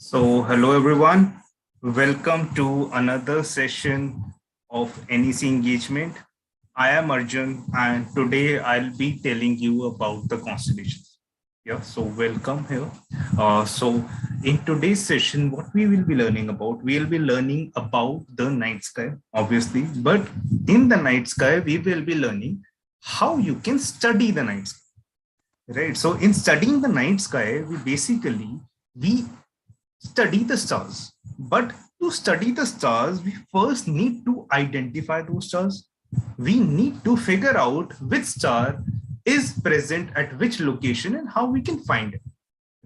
Hello everyone. Welcome to another session of NEC engagement. I am Arjun, and today I'll be telling you about the constellations. Yeah, so welcome here. In today's session, what we will be learning about, we'll be learning about the night sky, obviously. But in the night sky, we will be learning how you can study the night sky. Right. So in studying the night sky, we study the stars. But to study the stars, we first need to identify those stars. We need to figure out which star is present at which location and how we can find it.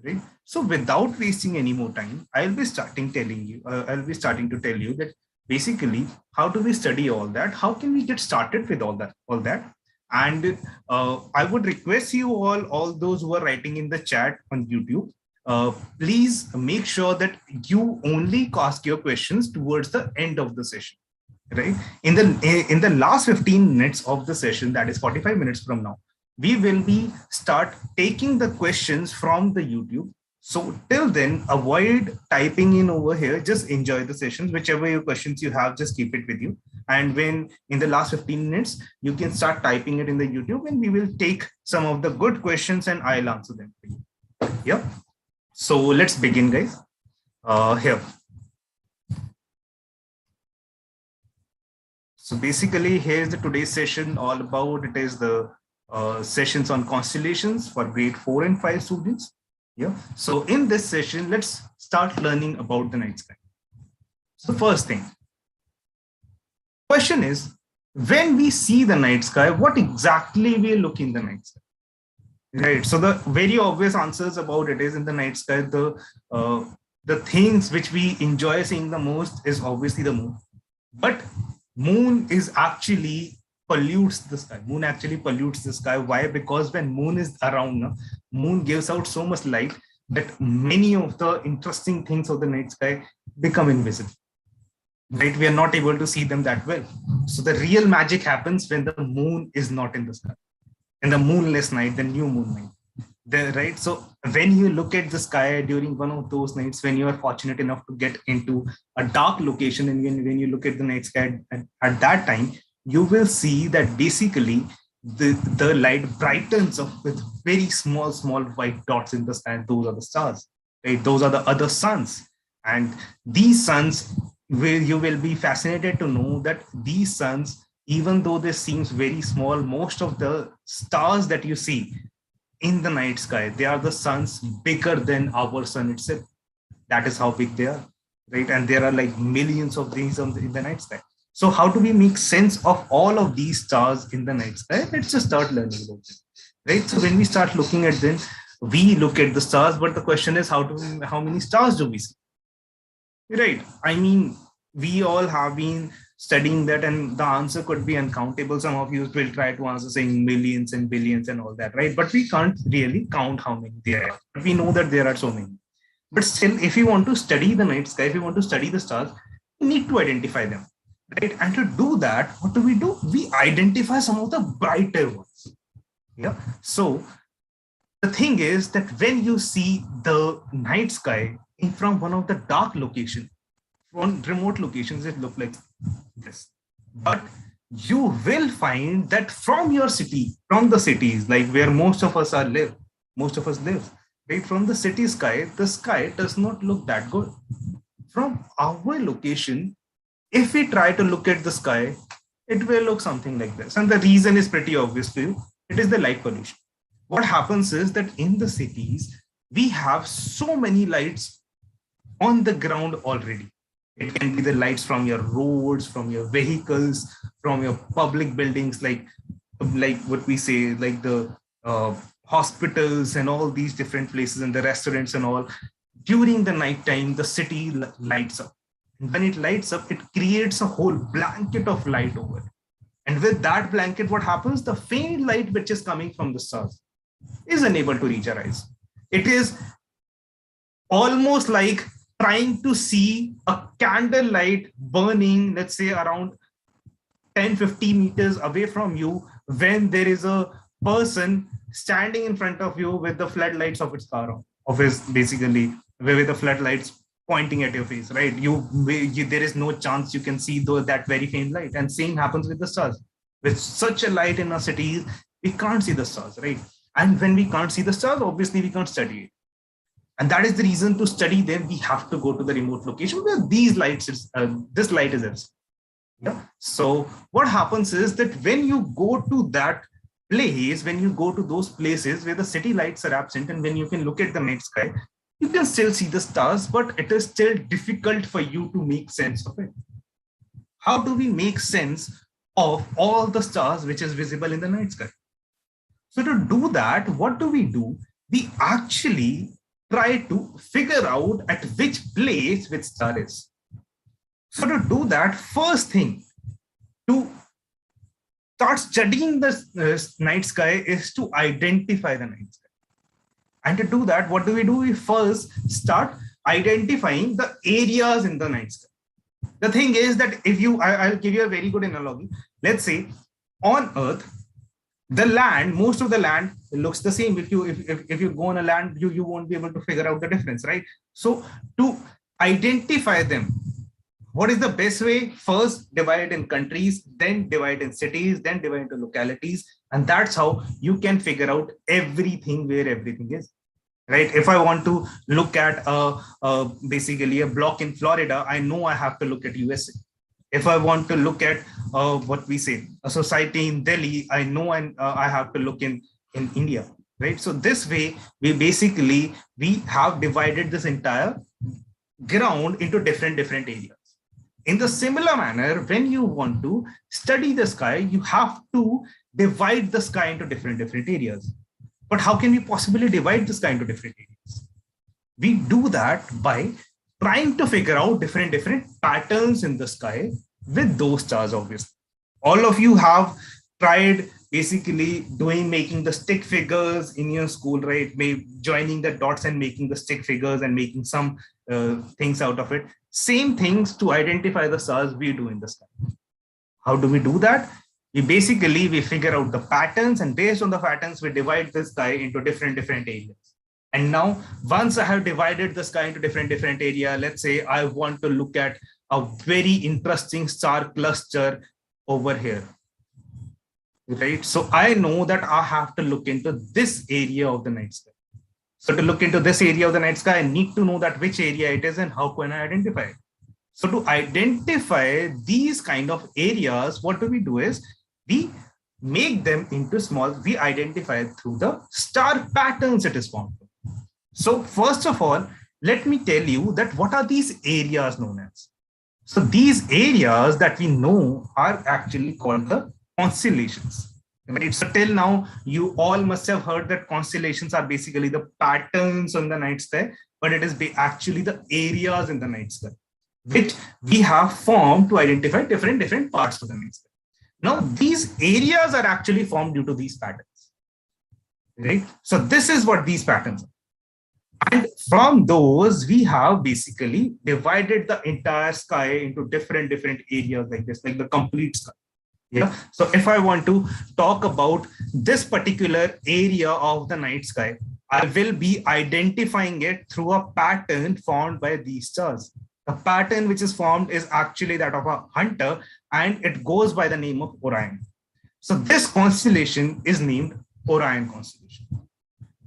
Right? So without wasting any more time, I'll be starting to tell you that basically how do we study all that? How can we get started with all that? And I would request you all those who are writing in the chat on YouTube, please make sure that you only ask your questions towards the end of the session, right? In the last 15 minutes of the session, that is 45 minutes from now, we will be start taking the questions from the YouTube. So till then, avoid typing in over here. Just enjoy the sessions. Whichever your questions you have, just keep it with you. And when in the last 15 minutes, you can start typing it in the YouTube, and we will take some of the good questions and I'll answer them for you. Yep. So let's begin, guys. Here. So basically, here's the today's session all about. It is the sessions on constellations for grade 4 and 5 students. Yeah. So in this session, let's start learning about the night sky. So first thing, question is, when we see the night sky, what exactly we look in the night sky? Right. So the very obvious answers about it is in the night sky, the things which we enjoy seeing the most is obviously the moon. But moon is actually pollutes the sky. Moon actually pollutes the sky. Why? Because when moon is around, moon gives out so much light that many of the interesting things of the night sky become invisible. Right? We are not able to see them that well. So the real magic happens when the moon is not in the sky. In the moonless night, the new moon night. Right? So when you look at the sky during one of those nights, when you are fortunate enough to get into a dark location, and when you look at the night sky at that time, you will see that basically the light brightens up with very small white dots in the sky. Those are the stars, right? Those are the other suns. And these suns, you will be fascinated to know that these suns, even though they seems very small, most of the stars that you see in the night sky, they are the suns bigger than our sun itself. That is how big they are, right? And there are like millions of these in the night sky. So how do we make sense of all of these stars in the night sky? Let's just start learning about them, right? So when we start looking at them, we look at the stars, but the question is, how many stars do we see? Right? I mean, we all have been studying that, and the answer could be uncountable. Some of you will try to answer saying millions and billions and all that, right? But we can't really count how many there are. But we know that there are so many. But still, if you want to study the night sky, if you want to study the stars, you need to identify them. Right? And to do that, what do? We identify some of the brighter ones. Yeah. So the thing is that when you see the night sky from one of the dark locations, from remote locations, it looks like this. But you will find that from your city, from the cities, like where most of us live, right? From the city sky, the sky does not look that good. From our location, if we try to look at the sky, it will look something like this. And the reason is pretty obvious to you. It is the light pollution. What happens is that in the cities, we have so many lights on the ground already. It can be the lights from your roads, from your vehicles, from your public buildings, like what we say, like the hospitals and all these different places and the restaurants and all. During the nighttime, the city lights up. When it lights up, it creates a whole blanket of light over it. And with that blanket, what happens? The faint light which is coming from the stars is unable to reach our eyes. It is almost like trying to see a candle light burning, let's say around 10-50 meters away from you, when there is a person standing in front of you with the floodlights of its car on, of his basically with the floodlights pointing at your face, right? There is no chance you can see that very faint light. And same happens with the stars. With such a light in our cities, we can't see the stars, right? And when we can't see the stars, obviously we can't study it. And that is the reason to study them, we have to go to the remote location where this light is absent. Yeah. So what happens is that when you go to that place, when you go to those places where the city lights are absent, and when you can look at the night sky, you can still see the stars, but it is still difficult for you to make sense of it. How do we make sense of all the stars which is visible in the night sky? So to do that, what do? We actually try to figure out at which place which star is. So to do that, first thing, to start studying the night sky is to identify the night sky. And to do that, what do? We first start identifying the areas in the night sky. The thing is that I'll give you a very good analogy. Let's say on Earth, the land, most of the land looks the same. If you go on a land, you won't be able to figure out the difference, right? So to identify them, what is the best way? First, divide in countries, then divide in cities, then divide into localities. And that's how you can figure out everything where everything is, right? If I want to look at basically a block in Florida, I know I have to look at USA. If I want to look at a society in Delhi, I know I have to look in India, right? So this way, we have divided this entire ground into different areas. In the similar manner, when you want to study the sky, you have to divide the sky into different areas. But how can we possibly divide the sky into different areas? We do that by trying to figure out different patterns in the sky with those stars, obviously. All of you have tried basically making the stick figures in your school, right? Maybe joining the dots and making the stick figures and making some things out of it. Same things to identify the stars we do in the sky. How do we do that? We figure out the patterns, and based on the patterns, we divide the sky into different areas. And now, once I have divided the sky into different area, let's say I want to look at a very interesting star cluster over here, right? So I know that I have to look into this area of the night sky. So to look into this area of the night sky, I need to know that which area it is and how can I identify it. So to identify these kind of areas, what do? Is we make them into we identify through the star patterns it is formed. So first of all, let me tell you that what are these areas known as? So these areas that we know are actually called the constellations. Right? So till now, you all must have heard that constellations are basically the patterns on the night sky, but it is actually the areas in the night sky, which we have formed to identify different parts of the night sky. Now, these areas are actually formed due to these patterns, right? So this is what these patterns are. And from those, we have basically divided the entire sky into different areas like this, like the complete sky. Yeah. So if I want to talk about this particular area of the night sky, I will be identifying it through a pattern formed by these stars. The pattern which is formed is actually that of a hunter, and it goes by the name of Orion. So this constellation is named Orion Constellation.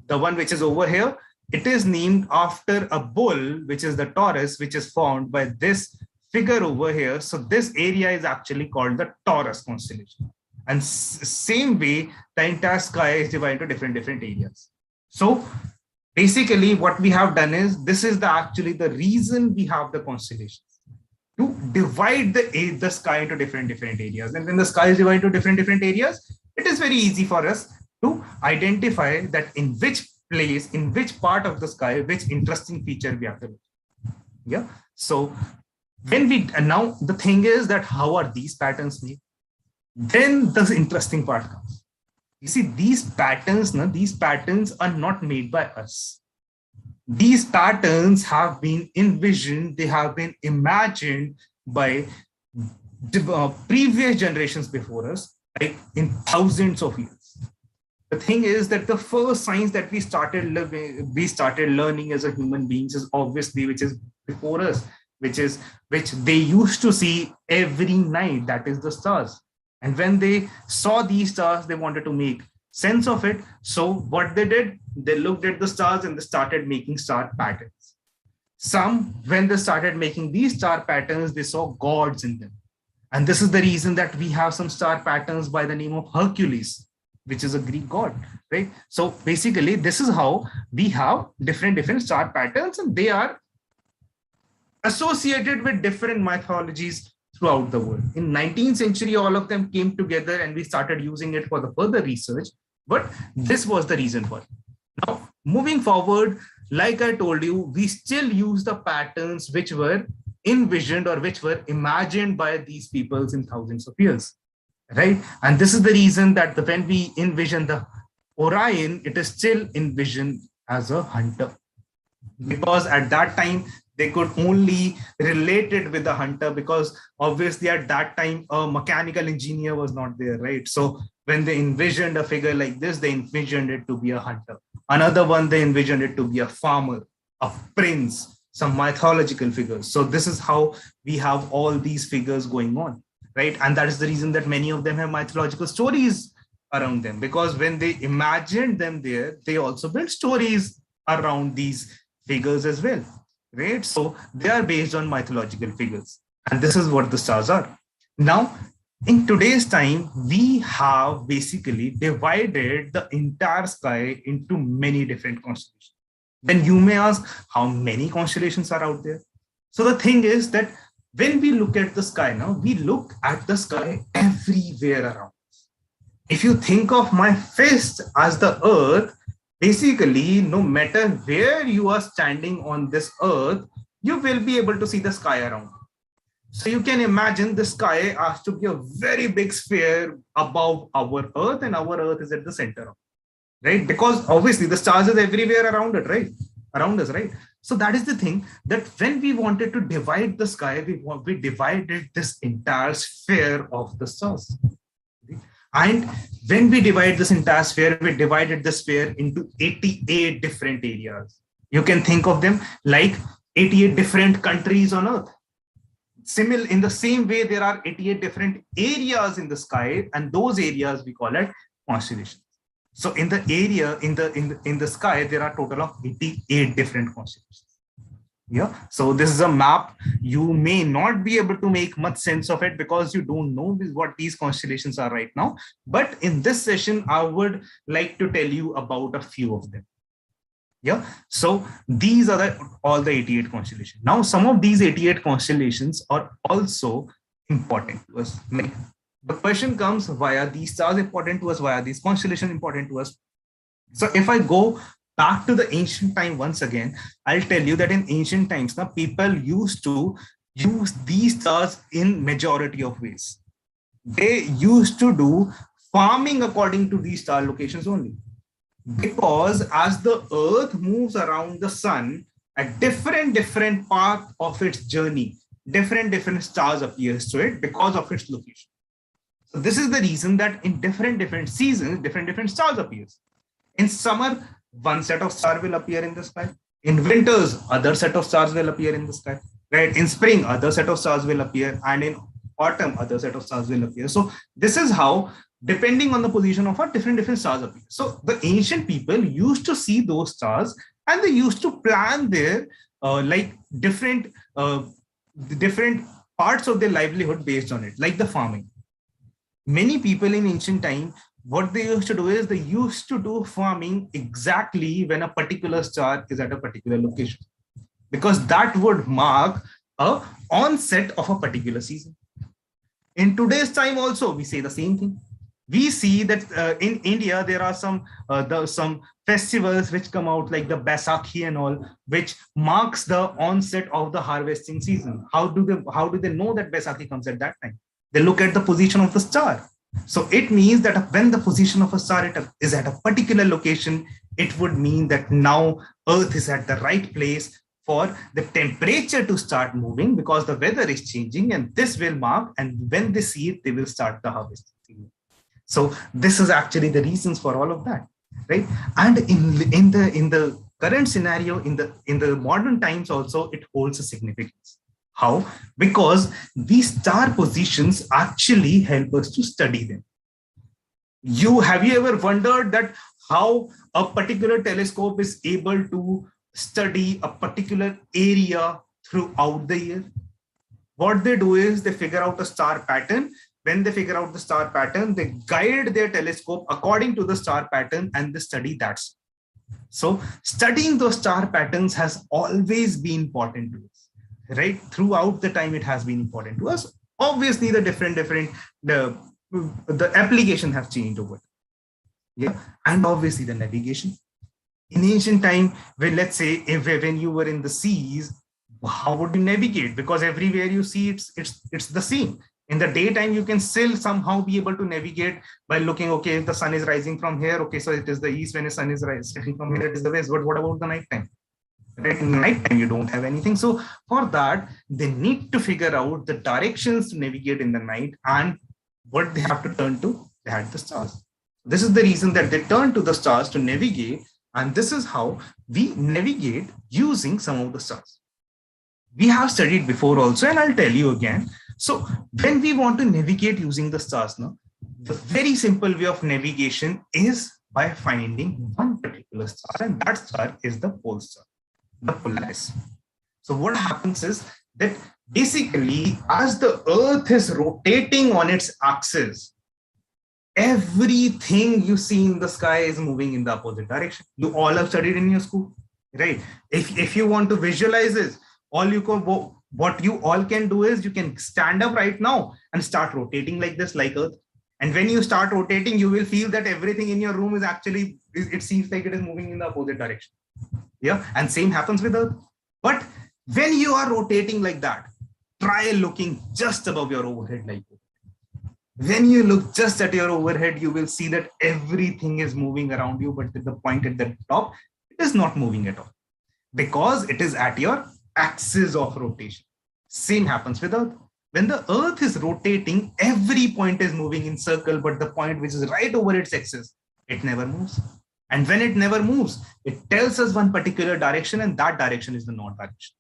The one which is over here, it is named after a bull, which is the Taurus, which is formed by this figure over here. So this area is actually called the Taurus constellation. And same way, the entire sky is divided into different areas. So basically what we have done is, this is actually the reason we have the constellations, to divide the sky into different areas. And when the sky is divided into different areas, it is very easy for us to identify that in which place, in which part of the sky, which interesting feature we have to look. Yeah. So when now the thing is that how are these patterns made? Then the interesting part comes. You see, these patterns are not made by us. These patterns have been envisioned, they have been imagined by previous generations before us, like in thousands of years. The thing is that the first science that we started learning as a human beings is obviously, which is before us, which they used to see every night, that is the stars. And when they saw these stars, they wanted to make sense of it. So what they did, they looked at the stars and they started making star patterns. When they started making these star patterns, they saw gods in them. And this is the reason that we have some star patterns by the name of Hercules, which is a Greek god, right? So basically, this is how we have different star patterns, and they are associated with different mythologies throughout the world. In 19th century, all of them came together and we started using it for the further research, but this was the reason for it. Now, moving forward, like I told you, we still use the patterns which were envisioned or which were imagined by these peoples in thousands of years, right? And this is the reason that when we envision the Orion, it is still envisioned as a hunter, because at that time, they could only relate it with the hunter, because obviously at that time, a mechanical engineer was not there, right? So when they envisioned a figure like this, they envisioned it to be a hunter. Another one, they envisioned it to be a farmer, a prince, some mythological figures. So this is how we have all these figures going on, right? And that is the reason that many of them have mythological stories around them, because when they imagined them there, they also built stories around these figures as well, right? So they are based on mythological figures. And this is what the stars are. Now, in today's time, we have basically divided the entire sky into many different constellations. Then you may ask, how many constellations are out there? So the thing is that when we look at the sky now, we look at the sky everywhere around us. If you think of my fist as the earth, basically, no matter where you are standing on this earth, you will be able to see the sky around. So you can imagine the sky has to be a very big sphere above our earth, and our earth is at the center of it, right? Because obviously the stars is everywhere around it, right? Around us, right? So that is the thing, that when we wanted to divide the sky, we divided this entire sphere of the stars. And when we divide this entire sphere, we divided the sphere into 88 different areas. You can think of them like 88 different countries on Earth. In the same way, there are 88 different areas in the sky, and those areas we call it constellations. So in the area, in the sky, there are a total of 88 different constellations. Yeah. So this is a map. You may not be able to make much sense of it because you don't know what these constellations are right now. But in this session, I would like to tell you about a few of them. Yeah. So these are all the 88 constellations. Now, some of these 88 constellations are also important to us. Like, the question comes, why are these stars important to us? Why are these constellations important to us? So if I go back to the ancient time once again, I'll tell you that in ancient times, now people used to use these stars in majority of ways. They used to do farming according to these star locations only. Because as the earth moves around the sun, at different part of its journey, different stars appears to it because of its location. So this is the reason that in different seasons, different stars appears. In summer, one set of stars will appear in the sky. In winters, other set of stars will appear in the sky. Right? In spring, other set of stars will appear, and in autumn, other set of stars will appear. So this is how, depending on the position of our different stars appear. So the ancient people used to see those stars, and they used to plan their different parts of their livelihood based on it, like the farming. Many people in ancient time, what they used to do is they used to do farming exactly when a particular star is at a particular location, because that would mark a onset of a particular season. In today's time also, we say the same thing. We see that in India, there are some festivals which come out like the Baisakhi and all, which marks the onset of the harvesting season. How do they know that Baisakhi comes at that time? They look at the position of the star. So it means that when the position of a star is at a particular location, it would mean that now Earth is at the right place for the temperature to start moving, because the weather is changing, and this will mark, and when they see it, they will start the harvesting season. So this is actually the reasons for all of that, right? And in the current scenario, in the modern times also, it holds a significance. How? Because these star positions actually help us to study them. Have you ever wondered that how a particular telescope is able to study a particular area throughout the year? What they do is they figure out a star pattern. When they figure out the star pattern, they guide their telescope according to the star pattern and they study that. So studying those star patterns has always been important to us, right? Throughout the time, it has been important to us. Obviously, the application has changed over. Yeah, and obviously the navigation. In ancient time, when let's say when you were in the seas, how would you navigate? Because everywhere you see it's the same. In the daytime, you can still somehow be able to navigate by looking, okay, if the sun is rising from here, okay, so it is the east. When the sun is rising from here, it is the west. But what about the nighttime? Right? In nighttime, you don't have anything. So for that, they need to figure out the directions to navigate in the night, and what they have to turn to, they had the stars. This is the reason that they turn to the stars to navigate, and this is how we navigate using some of the stars. We have studied before also, and I'll tell you again. So when we want to navigate using the stars now, the very simple way of navigation is by finding one particular star, and that star is the pole star, the Polaris. So what happens is that basically, as the Earth is rotating on its axis, everything you see in the sky is moving in the opposite direction. You all have studied in your school, right? If you want to visualize this, what you all can do is you can stand up right now and start rotating like this, like Earth. And when you start rotating, you will feel that everything in your room is actually, it seems like it is moving in the opposite direction. Yeah, and same happens with Earth. But when you are rotating like that, try looking just above your overhead like that. When you look just at your overhead, you will see that everything is moving around you, but at the point at the top, it is not moving at all because it is at your axis of rotation. Same happens with Earth. When the Earth is rotating, every point is moving in circle, but the point which is right over its axis, it never moves. And when it never moves, it tells us one particular direction, and that direction is the north direction.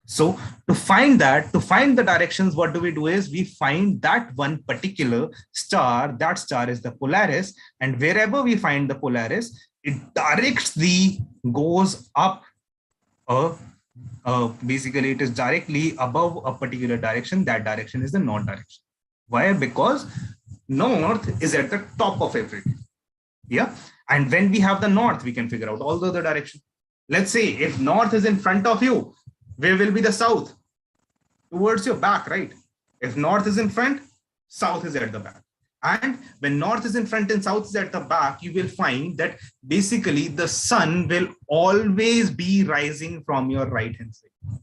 So to find the directions, what do we do is we find that one particular star, that star is the Polaris, and wherever we find the Polaris, it goes up, basically it is directly above a particular direction. That direction is the north direction. Why? Because north is at the top of everything. Yeah. And when we have the north, we can figure out all the other directions. Let's say if north is in front of you, where will be the south? Towards your back, right? If north is in front, south is at the back. And when north is in front and south is at the back, you will find that basically the sun will always be rising from your right hand side.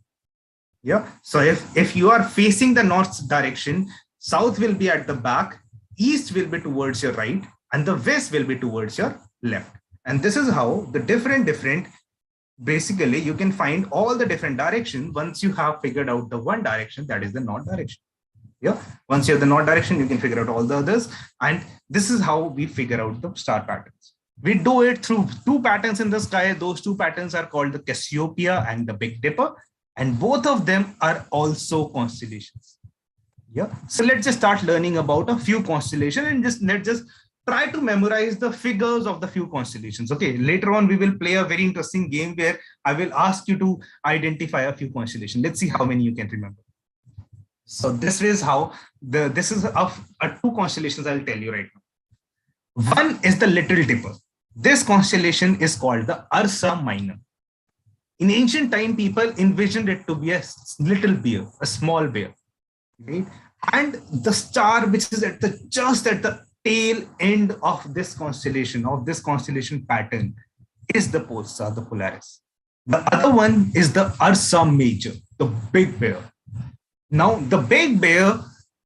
Yeah. So if you are facing the north direction, south will be at the back, east will be towards your right, and the west will be towards your left. And this is how the different basically you can find all the different directions once you have figured out the one direction, that is the north direction. Yeah, once you have the north direction, you can figure out all the others. And this is how we figure out the star patterns. We do it through two patterns in the sky. Those two patterns are called the Cassiopeia and the Big Dipper, and both of them are also constellations. Yeah, so let's just start learning about a few constellations, and let's just try to memorize the figures of the few constellations. Okay, later on we will play a very interesting game where I will ask you to identify a few constellations. Let's see how many you can remember. So this is how this is of two constellations I'll tell you right now. One is the Little Dipper. This constellation is called the Ursa Minor. In ancient time, people envisioned it to be a little bear, a small bear, right? And the star which is just at the tail end of this constellation pattern is the pole star, the Polaris. The other one is the Ursa Major, the big bear. Now, the big bear,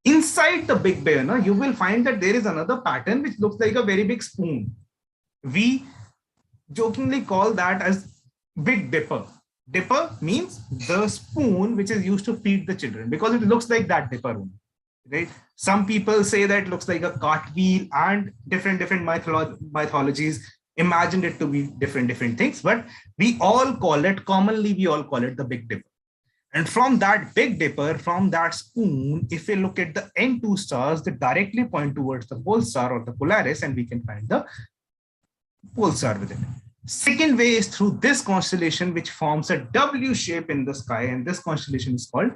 inside the big bear, you will find that there is another pattern which looks like a very big spoon. We jokingly call that as Big Dipper. Dipper means the spoon which is used to feed the children because it looks like that dipper only. right? Some people say that it looks like a cartwheel, and different mythologies imagined it to be different things, but we all call it, commonly we all call it the Big Dipper. And from that Big Dipper, from that spoon, if we look at the N2 stars, they directly point towards the pole star or the Polaris, and we can find the pole star within it. Second way is through this constellation, which forms a W shape in the sky, and this constellation is called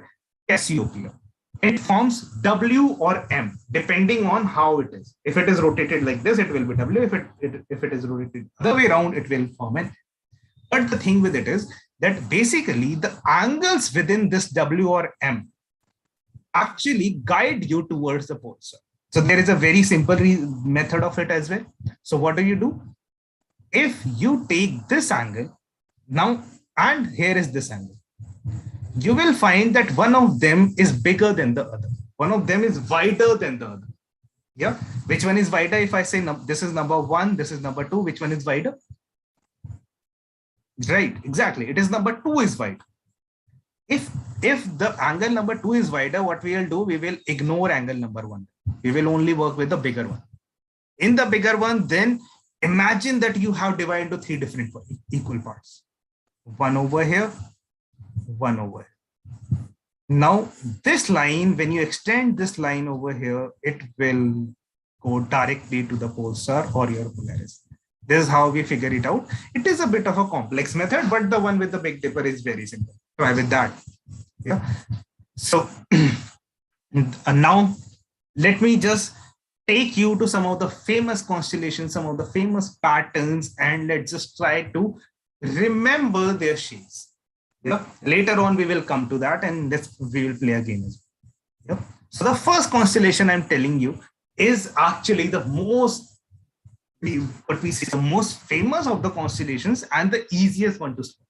Cassiopeia. It forms W or M, depending on how it is. If it is rotated like this, it will be W. If it is rotated the other way around, it will form an M. But the thing with it is that basically the angles within this W or M actually guide you towards the pole star. So there is a very simple method of it as well. So what do? If you take this angle now, and here is this angle, you will find that one of them is bigger than the other. One of them is wider than the other. Yeah. Which one is wider? If I say this is number 1, this is number 2, which one is wider? Right, exactly. It is number 2 is wider. If the angle number 2 is wider, what we will do? We will ignore angle number 1. We will only work with the bigger one. In the bigger one, then imagine that you have divided into 3 different equal parts. One over here, one over here. Now, this line, when you extend this line over here, it will go directly to the pole star or your Polaris. This is how we figure it out. It is a bit of a complex method, but the one with the Big Dipper is very simple. Try with that. Yeah. So now let me just take you to some of the famous constellations, some of the famous patterns, and let's just try to remember their shapes. Yeah. Later on, we will come to that, and we will play a game as well. Yeah. So the first constellation I'm telling you is actually the most famous of the constellations and the easiest one to spot.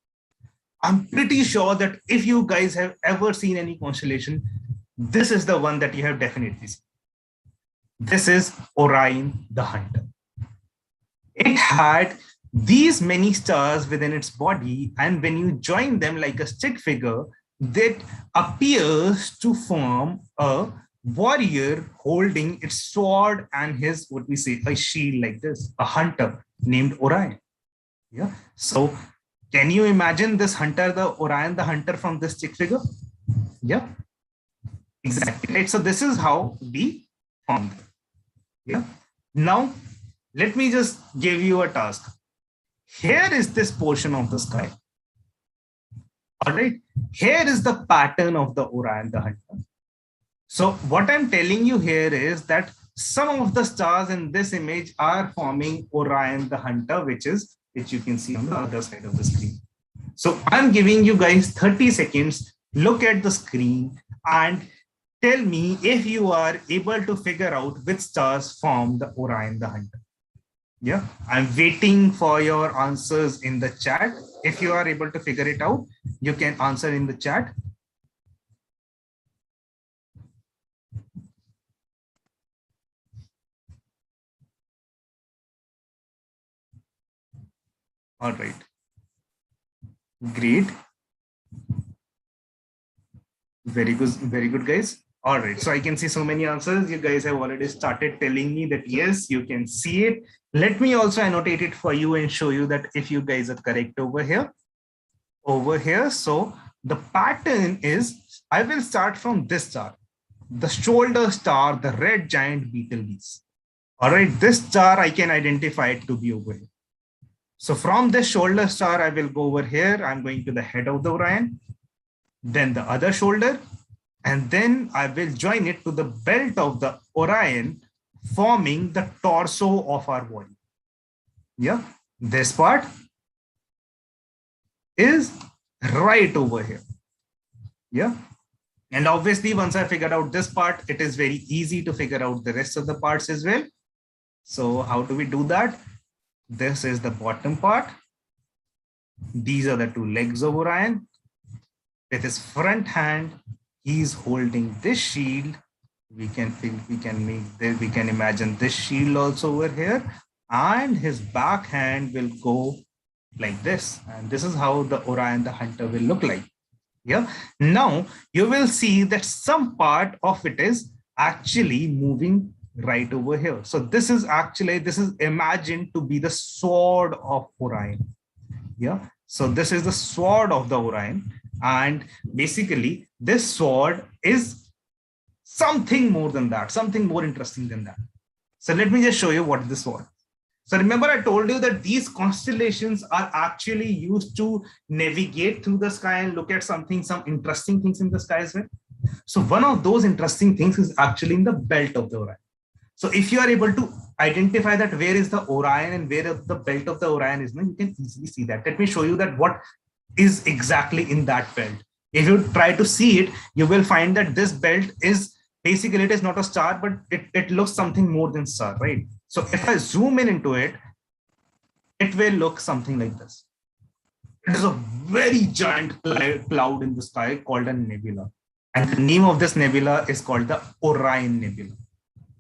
I'm pretty sure that if you guys have ever seen any constellation, this is the one that you have definitely seen. This is Orion the Hunter. It had these many stars within its body, and when you join them like a stick figure, that appears to form a warrior holding its sword and his, a shield like this, a hunter named Orion. Yeah. So can you imagine this hunter, the Orion the Hunter, from this stick figure? Yeah, exactly. Right. So this is how we formed. Yeah. Now let me just give you a task. Here is this portion of the sky. All right. Here is the pattern of the Orion the Hunter. So what I'm telling you here is that some of the stars in this image are forming Orion the Hunter, which you can see on the other side of the screen. So I'm giving you guys 30 seconds. Look at the screen and tell me if you are able to figure out which stars form the Orion the Hunter. Yeah, I'm waiting for your answers in the chat. If you are able to figure it out, you can answer in the chat. All right. Great. Very good, guys. All right. So I can see so many answers. You guys have already started telling me that yes, you can see it. Let me also annotate it for you and show you that if you guys are correct over here. So the pattern is, I will start from this star, the shoulder star, the red giant Betelgeuse. All right. This star, I can identify it to be over here. So from this shoulder star, I will go over here. I'm going to the head of the Orion, then the other shoulder, and then I will join it to the belt of the Orion, forming the torso of our body. Yeah, this part is right over here. Yeah, and obviously once I figured out this part, it is very easy to figure out the rest of the parts as well. So how do we do that? This is the bottom part. These are the 2 legs of Orion. With his front hand, he's holding this shield. We can imagine this shield also over here, and his back hand will go like this. And this is how the Orion the Hunter will look like. Yeah. Now you will see that some part of it is actually moving right over here. So this is imagined to be the sword of Orion. Yeah. So this is the sword of the Orion. And basically this sword is something more than that, something more interesting than that. So let me just show you what this sword. So remember I told you that these constellations are actually used to navigate through the sky and look at some interesting things in the sky as well. So one of those interesting things is actually in the belt of the Orion. So if you are able to identify that where is the Orion and where the belt of the Orion is, you can easily see that. Let me show you that what is exactly in that belt. If you try to see it, you will find that this belt is basically, it is not a star, but it looks something more than star, right? So if I zoom in into it, it will look something like this. It is a very giant cloud in the sky called a nebula. And the name of this nebula is called the Orion Nebula.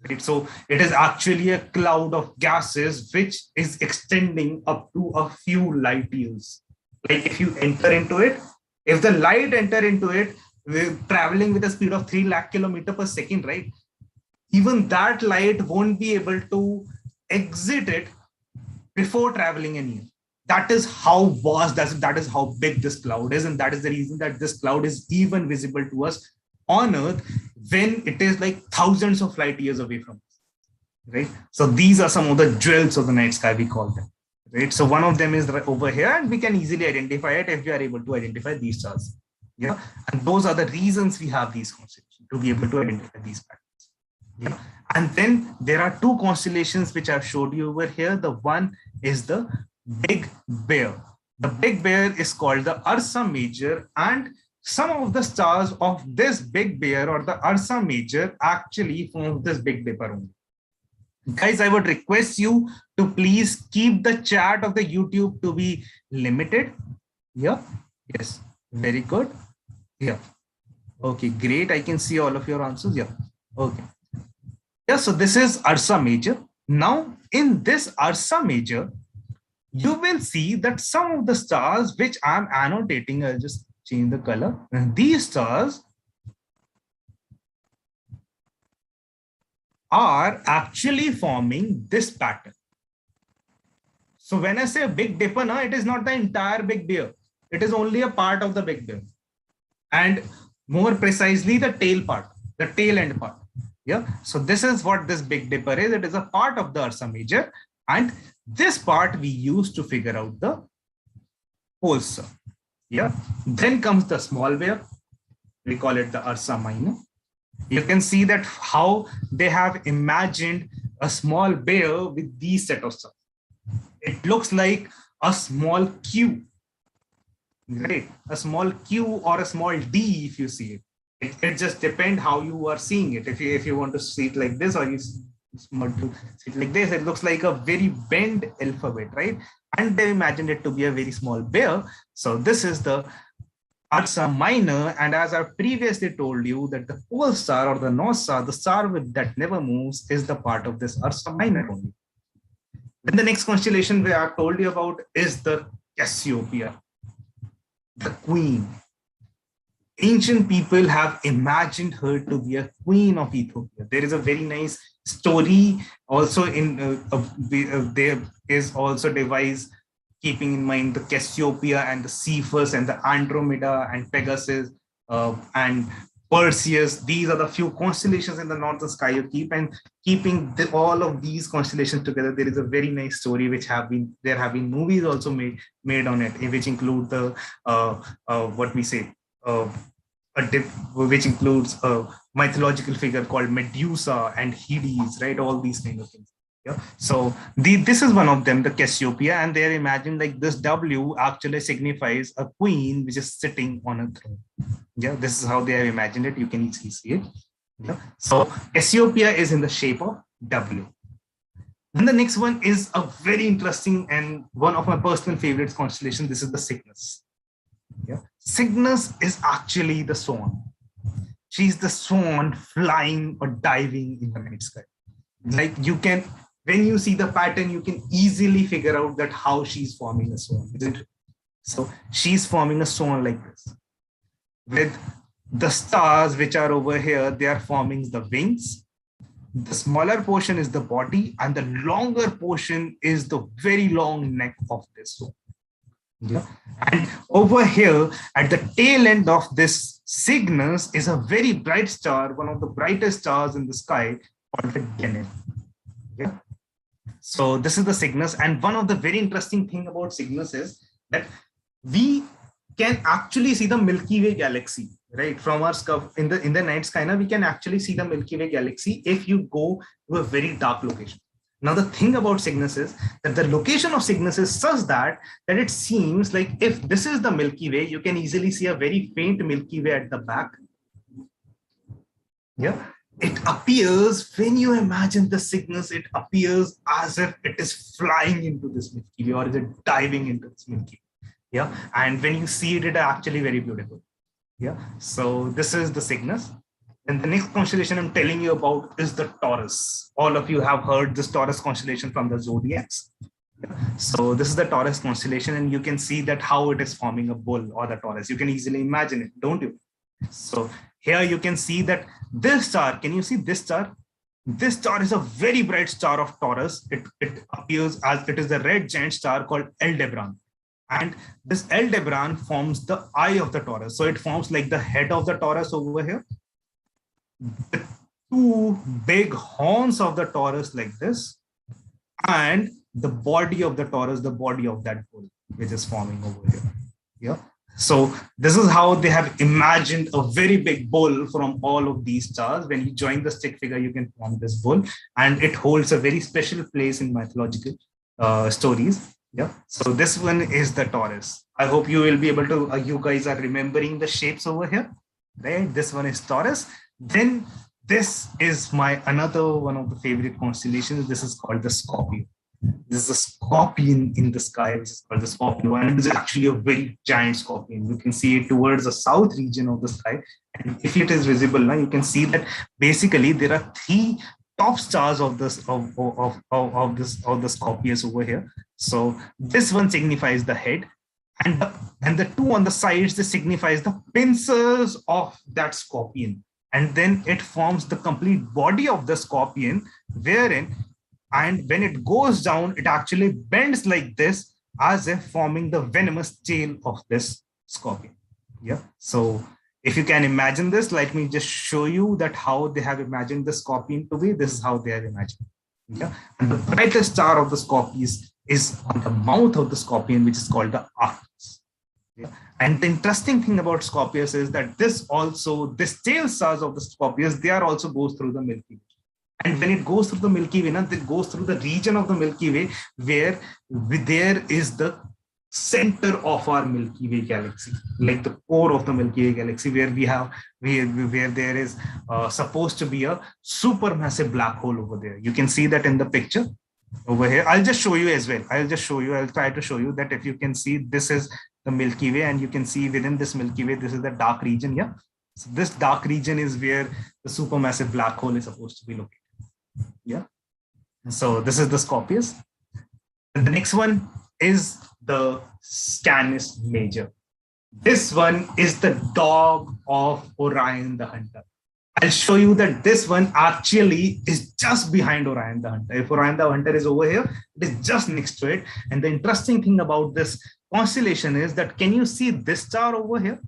Right? So it is actually a cloud of gases which is extending up to a few light years. Like if you enter into it, if the light enter into it, we're traveling with a speed of 3 lakh kilometers per second, right? Even that light won't be able to exit it before traveling a year. That is how vast, that is how big this cloud is. And that is the reason that this cloud is even visible to us on Earth when it is like thousands of light years away from us, right? So these are some of the jewels of the night sky, we call them, right? So one of them is over here, and we can easily identify it if we are able to identify these stars. Yeah, and those are the reasons we have these constellations, to be able to identify these patterns. Yeah, and then there are two constellations which I've showed you over here. The one is the Big Bear. The Big Bear is called the Ursa Major, and some of the stars of this Big Bear or the Ursa Major actually form this Big Dipper only. Guys, I would request you to please keep the chat of the YouTube to be limited. Yeah, yes, very good. Yeah, okay, great. I can see all of your answers. Yeah, okay. Yeah, so this is Ursa Major. Now, in this Ursa Major, you will see that some of the stars which I'm annotating, I'll just change the color. And these stars are actually forming this pattern. So when I say Big Dipper, it is not the entire Big Bear. It is only a part of the Big Bear. And more precisely, the tail part, the tail end part. Yeah. So this is what this Big Dipper is. It is a part of the Ursa Major. And this part we use to figure out the whole star. Yeah. Then comes the small bear. We call it the Ursa Minor. You can see that how they have imagined a small bear with these set of stars. It looks like a small Q, right? A small Q or a small D if you see it. It just depends how you are seeing it. If you want to see it like this, or you want to see it like this, it looks like a very bent alphabet, right? And they imagined it to be a very small bear. So this is the Ursa Minor, and as I previously told you that the pole star or the North Star, the star that never moves, is the part of this Ursa Minor only. Then the next constellation where I told you about is the Cassiopeia, the queen. Ancient people have imagined her to be a queen of Ethiopia. There is a very nice story also in there is also devised keeping in mind the Cassiopeia and the Cephus and the Andromeda and Pegasus and Perseus. These are the few constellations in the northern sky you keep, and keeping all of these constellations together, there is a very nice story which there have been movies also made on it, which include the what we say which includes a mythological figure called Medusa and Hades, right? All these kind of things. Yeah. So this is one of them, the Cassiopeia, and they're imagined like this W actually signifies a queen which is sitting on a throne. Yeah, this is how they have imagined it. You can easily see it. Yeah. So Cassiopeia is in the shape of W. And the next one is a very interesting and one of my personal favorites constellation. This is the Cygnus. Yeah. Cygnus is actually the swan. She's the swan flying or diving in the night sky. Like you can, when you see the pattern, you can easily figure out that how she's forming a swan, isn't it? So she's forming a swan like this, with The stars which are over here, they are forming the wings. The smaller portion is the body, and the longer portion is the very long neck of this one. Yeah. And over here, at the tail end of this Cygnus is a very bright star, one of the brightest stars in the sky, called the Gemini. Yeah. So this is the Cygnus, and one of the very interesting thing about Cygnus is that we can actually see the Milky Way galaxy, right? From our in the night sky, now we can actually see the Milky Way galaxy if you go to a very dark location. Now, the thing about Cygnus is that the location of Cygnus is such that it seems like if this is the Milky Way, you can easily see a very faint Milky Way at the back. Yeah, it appears, when you imagine the Cygnus, it appears as if it is flying into this Milky Way, or is it diving into this Milky Way? Yeah, and when you see it, it is actually very beautiful. Yeah, so this is the Cygnus. And the next constellation I'm telling you about is the Taurus. All of you have heard this Taurus constellation from the zodiacs. So this is the Taurus constellation, and you can see that how it is forming a bull or the Taurus. You can easily imagine it, don't you? So here you can see that this star, can you see this star? This star is a very bright star of Taurus. It appears as it is a red giant star called Aldebaran. And this Aldebaran forms the eye of the Taurus. So it forms like the head of the Taurus over here. The two big horns of the Taurus like this, and the body of the Taurus, the body of that bull, which is forming over here. Yeah. So this is how they have imagined a very big bull from all of these stars. When you join the stick figure, you can form this bull, and it holds a very special place in mythological stories. Yeah. So this one is the Taurus. I hope you will be able to, you guys are remembering the shapes over here, right? This one is Taurus. Then this is my another one of the favorite constellations. This is called the Scorpio. This is a scorpion in the sky, which is called the Scorpio, and it is actually a very giant scorpion. You can see it towards the south region of the sky, and if it is visible now, you can see that basically there are three top stars of this of the Scorpius over here. So this one signifies the head, and the two on the sides, this signifies the pincers of that scorpion. And then it forms the complete body of the scorpion, wherein, and when it goes down, it actually bends like this, as if forming the venomous tail of this scorpion. Yeah. So if you can imagine this, let me just show you that how they have imagined the scorpion to be. This is how they have imagined. Yeah. And the brightest star of the Scorpius is on the mouth of the scorpion, which is called the Arcturus. Yeah. And the interesting thing about Scorpius is that this tail stars of the Scorpius, they are also goes through the Milky Way. And when it goes through the Milky Way, it goes through the region of the Milky Way where there is the center of our Milky Way galaxy, like the core of the Milky Way galaxy, where where there is supposed to be a supermassive black hole over there. You can see that in the picture over here. I'll just show you as well. I'll try to show you that if you can see, this is the Milky Way, and you can see within this Milky Way, this is the dark region. Yeah. So this dark region is where the supermassive black hole is supposed to be located. Yeah. So this is the Scorpius. And the next one is the Scanis Major. This one is the dog of Orion the Hunter. I'll show you that this one actually is just behind Orion the Hunter. If Orion the Hunter is over here, it is just next to it. And the interesting thing about this constellation is that, can you see this star over here?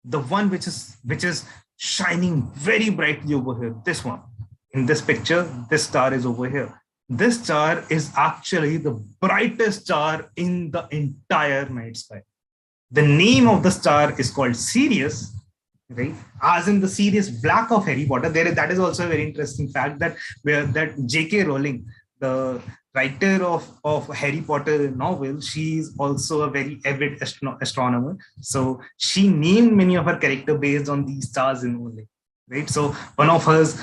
The one which is shining very brightly over here. This one. In this picture, this star is over here. This star is actually the brightest star in the entire night sky. The name of the star is called Sirius, right? As in the Sirius Black of Harry Potter. That is also a very interesting fact that J.K. Rowling, the writer of Harry Potter novel, she is also a very avid astronomer. So she named many of her characters based on these stars in only, right? So one of hers,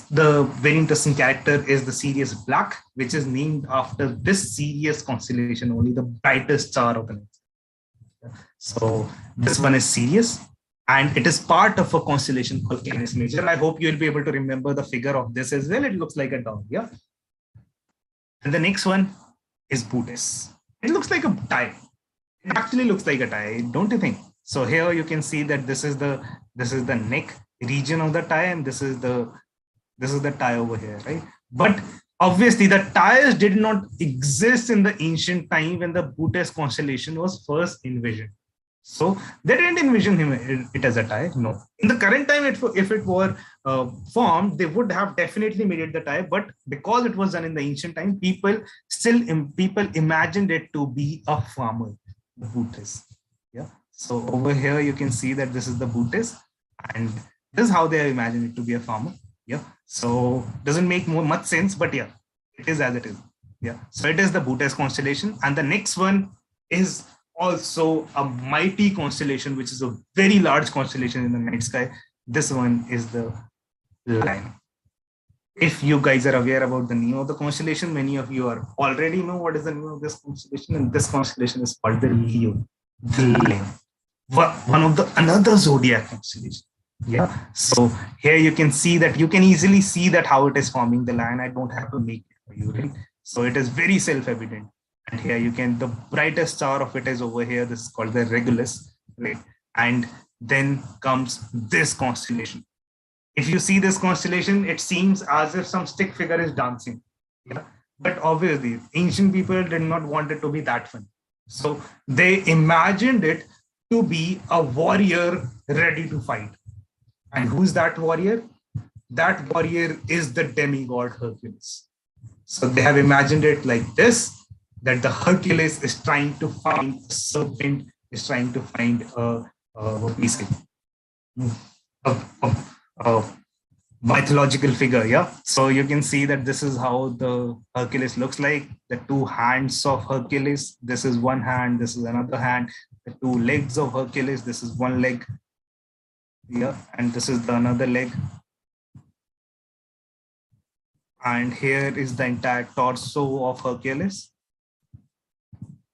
the very interesting character is the Sirius Black, which is named after this Sirius constellation only, the brightest star of the night. So this one is Sirius, and it is part of a constellation called Scanis Major. I hope you'll be able to remember the figure of this as well. It looks like a dog, yeah. And the next one is Buddhist. It looks like a tie. It actually looks like a tie, don't you think? So here you can see that this is the neck region of the tie, and this is the tie over here, right? But obviously the ties did not exist in the ancient time when the Buddhist constellation was first envisioned. So they didn't envision it as a tie. No. In the current time, if it were formed, they would have definitely made it the tie. But because it was done in the ancient time, people imagined it to be a farmer, the Buddhist. Yeah. So over here you can see that this is the Buddhist, and this is how they imagined it to be a farmer. Yeah. So doesn't make much sense, but yeah, it is as it is. Yeah. So it is the Buddhist constellation, and the next one is also a mighty constellation, which is a very large constellation in the night sky. This one is the Lion. If you guys are aware about the name of the constellation, many of you are already know what is the name of this constellation, and this constellation is called the Leo, the Lion, one of the another zodiac constellation. Yeah. So here you can see that you can easily see that how it is forming the Lion. I don't have to make it for you, right? So it is very self-evident. And here you can, the brightest star of it is over here. This is called the Regulus, right? And then comes this constellation. If you see this constellation, it seems as if some stick figure is dancing. Yeah. But obviously, ancient people did not want it to be that fun. So they imagined it to be a warrior ready to fight. And who's that warrior? That warrior is the demigod Hercules. So they have imagined it like this, that the Hercules is trying to find a serpent, is trying to find what we say, a mythological figure. Yeah. So you can see that this is how the Hercules looks like. The two hands of Hercules. This is one hand. This is another hand. The two legs of Hercules. This is one leg. Yeah. And this is the another leg. And here is the entire torso of Hercules.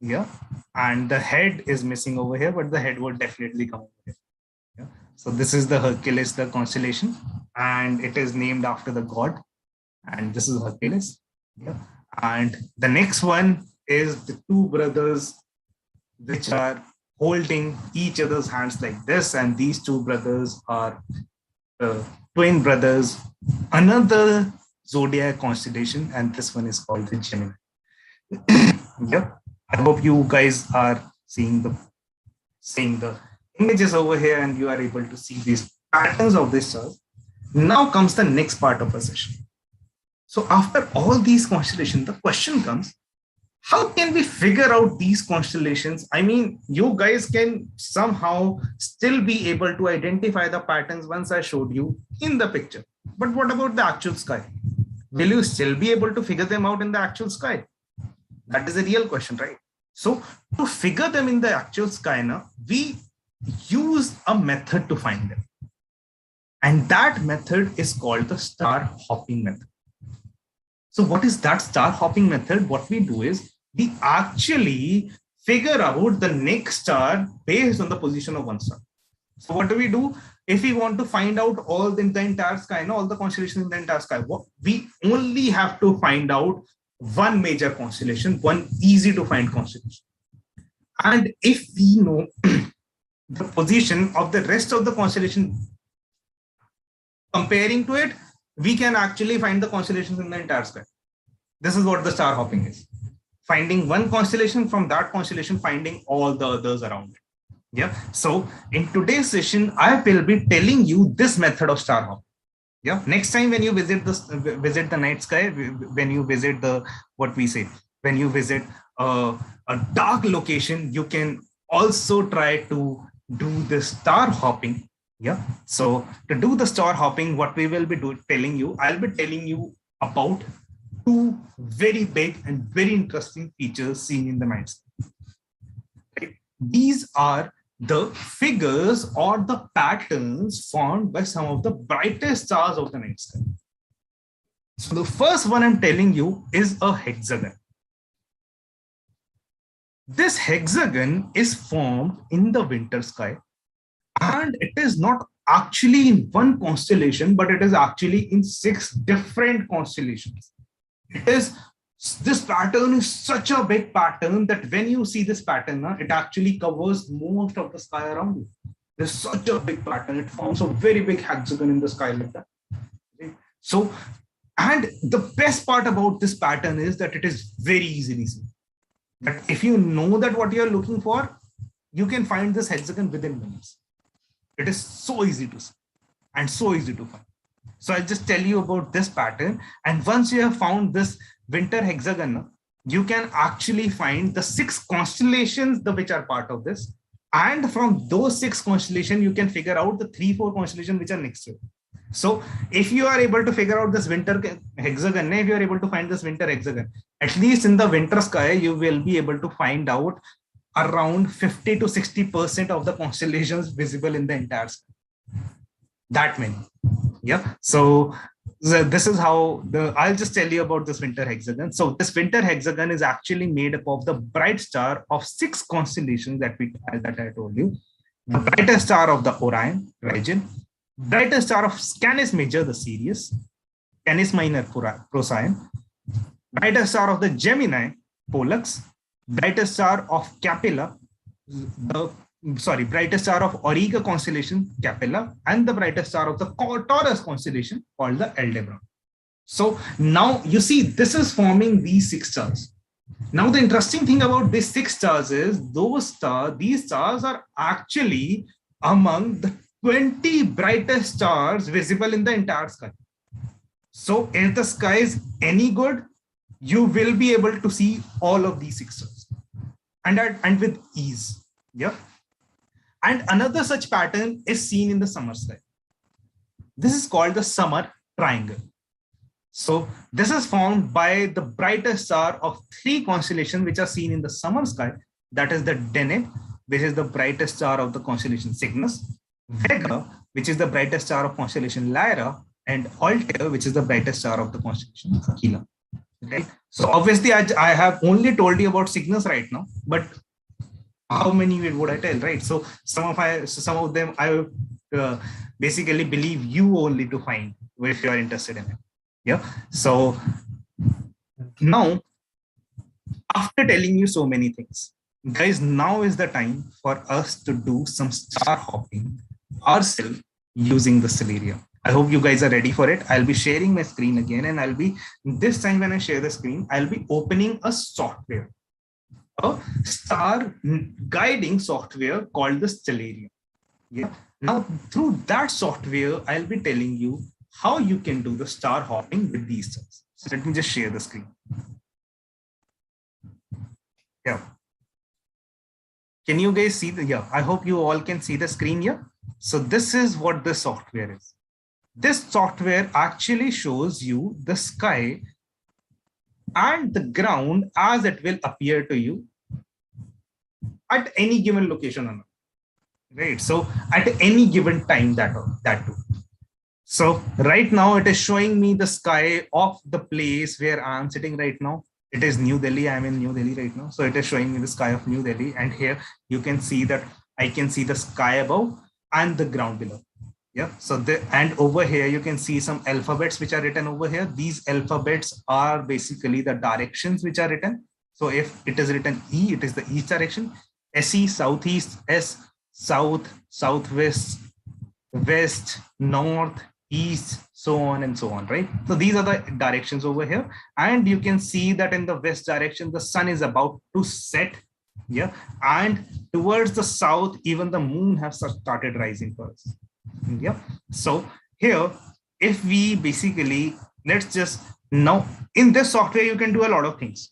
Yeah, and the head is missing over here, but the head would definitely come over here. Yeah. So this is the Hercules, the constellation, and it is named after the god. And this is Hercules. Yeah. And the next one is the two brothers, which are holding each other's hands like this. And these two brothers are twin brothers, another zodiac constellation, and this one is called the Gemini. Yeah. I hope you guys are seeing the images over here, and you are able to see these patterns of this chart. Now comes the next part of our session. So after all these constellations, the question comes, how can we figure out these constellations? I mean, you guys can somehow still be able to identify the patterns once I showed you in the picture. But what about the actual sky? Will you still be able to figure them out in the actual sky? That is a real question, right? So to figure them in the actual sky now, we use a method to find them. And that method is called the star hopping method. So what is that star hopping method? What we do is we actually figure out the next star based on the position of one star. So what do we do? If we want to find out all the entire sky, all the constellations in the entire sky, we only have to find out one major constellation, one easy to find constellation. And if we know the position of the rest of the constellation comparing to it, we can actually find the constellations in the entire sky. This is what the star hopping is. Finding one constellation, from that constellation, finding all the others around it. Yeah. So in today's session, I will be telling you this method of star hopping. Yeah. Next time when you visit the night sky, when you visit when you visit a dark location, you can also try to do the star hopping. Yeah. So to do the star hopping, what we will be I'll be telling you about two very big and very interesting features seen in the night sky. Right? These are the figures or the patterns formed by some of the brightest stars of the night sky. So the first one I'm telling you is a hexagon. This hexagon is formed in the winter sky, and it is not actually in one constellation, but it is actually in 6 different constellations. It is This pattern is such a big pattern that when you see this pattern, it actually covers most of the sky around you. There's such a big pattern. It forms a very big hexagon in the sky like that. Okay? So, and the best part about this pattern is that it is very easily seen. That if you know that what you're looking for, you can find this hexagon within minutes. It is so easy to see and so easy to find. So I'll just tell you about this pattern. And once you have found this winter hexagon, you can actually find the 6 constellations which are part of this. And from those 6 constellations, you can figure out the 3-4 constellations which are next to it. So if you are able to figure out this winter hexagon, if you are able to find this winter hexagon, at least in the winter sky, you will be able to find out around 50 to 60% of the constellations visible in the entire sky. That many. Yeah. So this is how I'll just tell you about this winter hexagon. So this winter hexagon is actually made up of the bright star of 6 constellations that I told you. The brightest star of the Orion region, brightest star of Scanis Major, the Sirius, Canis Minor, Procyon, brightest star of the Gemini, Pollux, brightest star of Capella, brightest star of Orion Constellation, Capella, and the brightest star of the Taurus constellation called the Aldebaran. So now you see this is forming these 6 stars. Now the interesting thing about these 6 stars is these stars are actually among the 20 brightest stars visible in the entire sky. So if the sky is any good, you will be able to see all of these 6 stars and with ease. Yeah. And another such pattern is seen in the summer sky. This is called the summer triangle. So this is formed by the brightest star of 3 constellations which are seen in the summer sky. That is the Deneb, which is the brightest star of the constellation Cygnus, Vega, which is the brightest star of constellation Lyra, and Altair, which is the brightest star of the constellation Aquila. Right? So obviously I have only told you about Cygnus right now, but how many would I tell, right? So some of them I basically believe you only to find if you are interested in it. Yeah. So now, after telling you so many things, guys, now is the time for us to do some star hopping ourselves using the Stellarium. I hope you guys are ready for it. I'll be sharing my screen again, and this time when I share the screen, I'll be opening a software, a star guiding software called the Stellarium. Yeah. Now, through that software, I'll be telling you how you can do the star hopping with these stars. So let me just share the screen. Yeah. Can you guys see I hope you all can see the screen here. So this is what the software is. This software actually shows you the sky and the ground as it will appear to you at any given location on Earth, right? So at any given time that too. So right now it is showing me the sky of the place where I am sitting right now. It is New Delhi. I'm in New Delhi right now. So it is showing me the sky of New Delhi. And here you can see that I can see the sky above and the ground below. Yeah. So and over here you can see some alphabets which are written over here. These alphabets are basically the directions which are written. So if it is written E, it is the east direction. SE, southeast, S, south, southwest, west, north, east, so on and so on, right? So these are the directions over here. And you can see that in the west direction, the sun is about to set. Yeah. And towards the south, even the moon has started rising for us. Yeah. So here, if we basically, let's just now in this software, you can do a lot of things.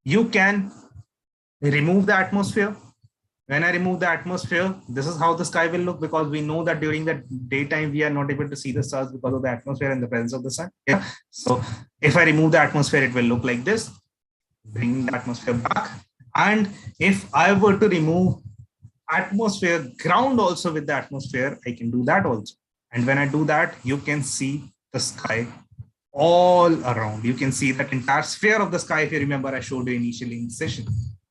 You can remove the atmosphere. When I remove the atmosphere, this is how the sky will look, because we know that during the daytime, we are not able to see the stars because of the atmosphere and the presence of the sun. Yeah. So if I remove the atmosphere, it will look like this. Bring the atmosphere back. And if I were to remove atmosphere, ground also with the atmosphere, I can do that also. And when I do that, you can see the sky all around. You can see that entire sphere of the sky. If you remember, I showed you initially in session.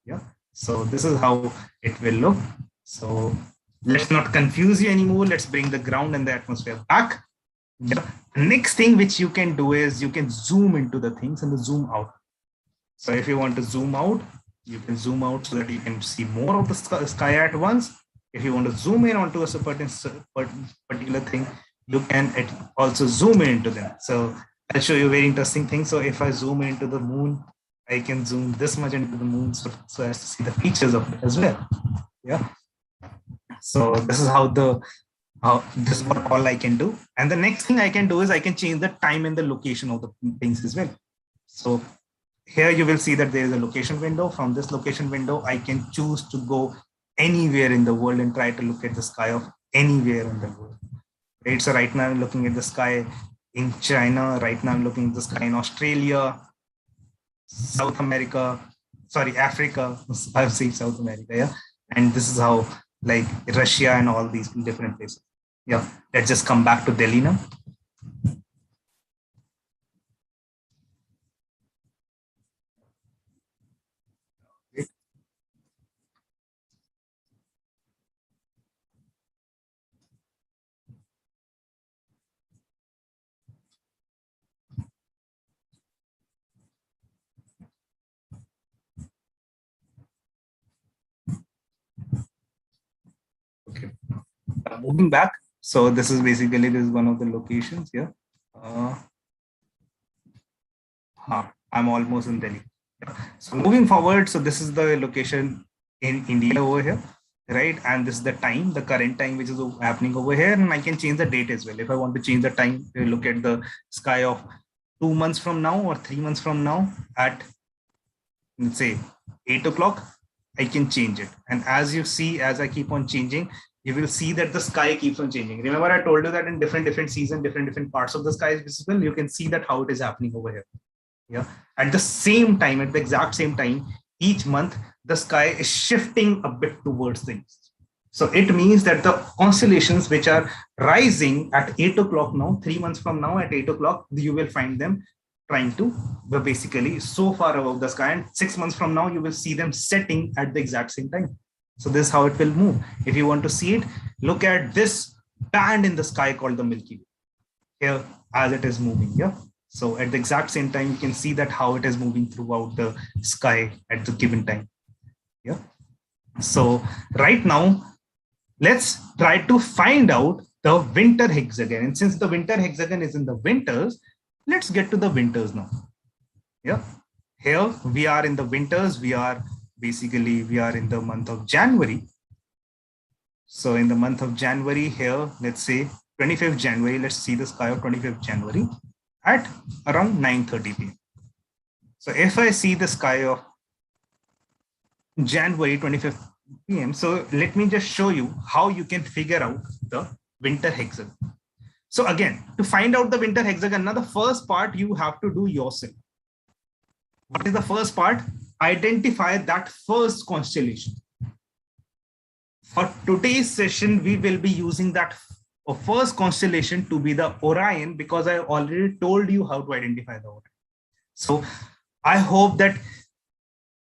Yeah. So this is how it will look. So let's not confuse you anymore. Let's bring the ground and the atmosphere back. Yeah. Next thing which you can do is you can zoom into the things and the zoom out. So if you want to zoom out, you can zoom out so that you can see more of the sky at once. If you want to zoom in onto a particular thing, you can also zoom into them. So I'll show you a very interesting thing. So if I zoom into the moon, I can zoom this much into the moon so as to see the features of it as well. Yeah. So this is how this is what all I can do. And the next thing I can do is I can change the time and the location of the things as well. So here you will see that there is a location window. From this location window, I can choose to go anywhere in the world and try to look at the sky of anywhere in the world. Right? So right now I'm looking at the sky in China. Right now I'm looking at the sky in Australia, South America, sorry, Africa. I've seen South America, yeah. And this is how, like, Russia and all these different places. Yeah, let's just come back to Delhi now. Okay, moving back. So this is basically, this is one of the locations here. I'm almost in Delhi. So moving forward, so this is the location in India over here, right? And this is the time, the current time, which is happening over here. And I can change the date as well. If I want to change the time, look at the sky of 2 months from now or 3 months from now at, let's say, 8 o'clock, I can change it. And as you see, as I keep on changing, you will see that the sky keeps on changing. Remember, I told you that in different seasons, different parts of the sky is visible. You can see that how it is happening over here. Yeah. At the same time, at the exact same time, each month, the sky is shifting a bit towards the east. So it means that the constellations which are rising at 8 o'clock now, 3 months from now at 8 o'clock, you will find them trying to basically so far above the sky. And 6 months from now, you will see them setting at the exact same time. So this is how it will move. If you want to see it, look at this band in the sky called the Milky Way here as it is moving. Yeah. So at the exact same time, you can see that how it is moving throughout the sky at the given time. Yeah. So right now, let's try to find out the winter hexagon. And since the winter hexagon is in the winters, let's get to the winters now. Yeah. Here we are in the winters. We are in the month of January. So in the month of January here, let's say 25th January, let's see the sky of 25th January at around 9:30 p.m. So if I see the sky of January 25th p.m., so let me just show you how you can figure out the winter hexagon. So again, to find out the winter hexagon, now the first part you have to do yourself. What is the first part? Identify that first constellation. For today's session, we will be using that first constellation to be the Orion, because I already told you how to identify the Orion. So I hope that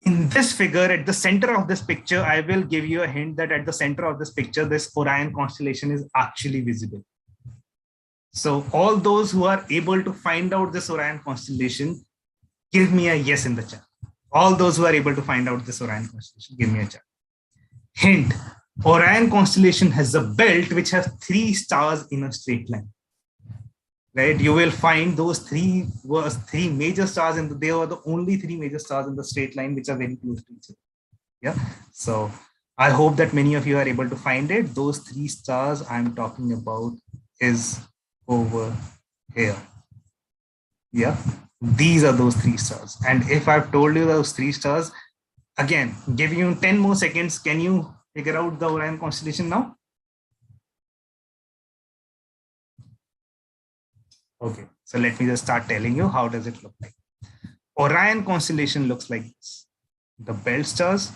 in this figure, at the center of this picture, I will give you a hint that at the center of this picture, this Orion constellation is actually visible. So all those who are able to find out this Orion constellation, give me a yes in the chat. All those who are able to find out this Orion constellation, give me a chat. Hint, Orion constellation has a belt which has 3 stars in a straight line. Right? You will find those three major stars, and they are the only 3 major stars in the straight line which are very close to each other. Yeah. So I hope that many of you are able to find it. Those 3 stars I'm talking about is over here. Yeah. These are those 3 stars. And if I've told you those 3 stars, again, giving you 10 more seconds, can you figure out the Orion constellation now? Okay, so let me just start telling you how does it look like. Orion constellation looks like this. The belt stars,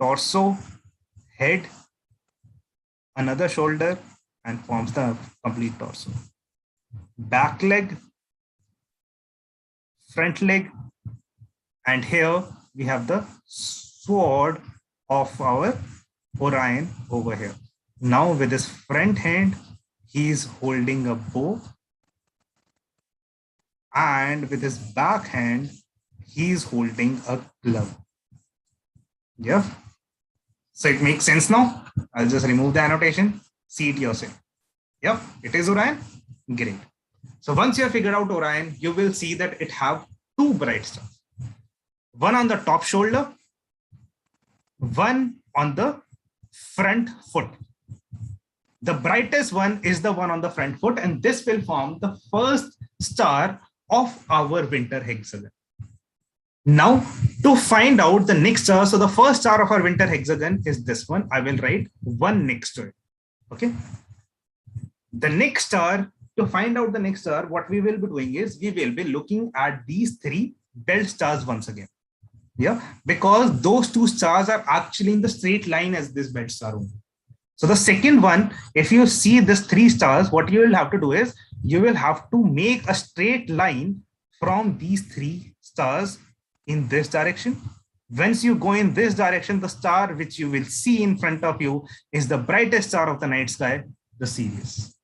torso, head, another shoulder, and forms the complete torso. Back leg, front leg, and here we have the sword of our Orion over here. Now with his front hand, he is holding a bow, and with his back hand, he is holding a club. Yeah. So it makes sense now. I'll just remove the annotation. See it yourself. Yep, it is Orion. Great. So once you have figured out Orion, you will see that it have two bright stars. One on the top shoulder, one on the front foot. The brightest one is the one on the front foot, and this will form the first star of our winter hexagon. Now, to find out the next star, so the first star of our winter hexagon is this one. I will write one next to it. Okay. The next star, to find out the next star, what we will be doing is we will be looking at these three belt stars once again. Yeah, because those two stars are actually in the straight line as this belt star only. So the second one, if you see this three stars, what you will have to do is you will have to make a straight line from these three stars in this direction. Once you go in this direction, the star which you will see in front of you is the brightest star of the night sky, the Sirius.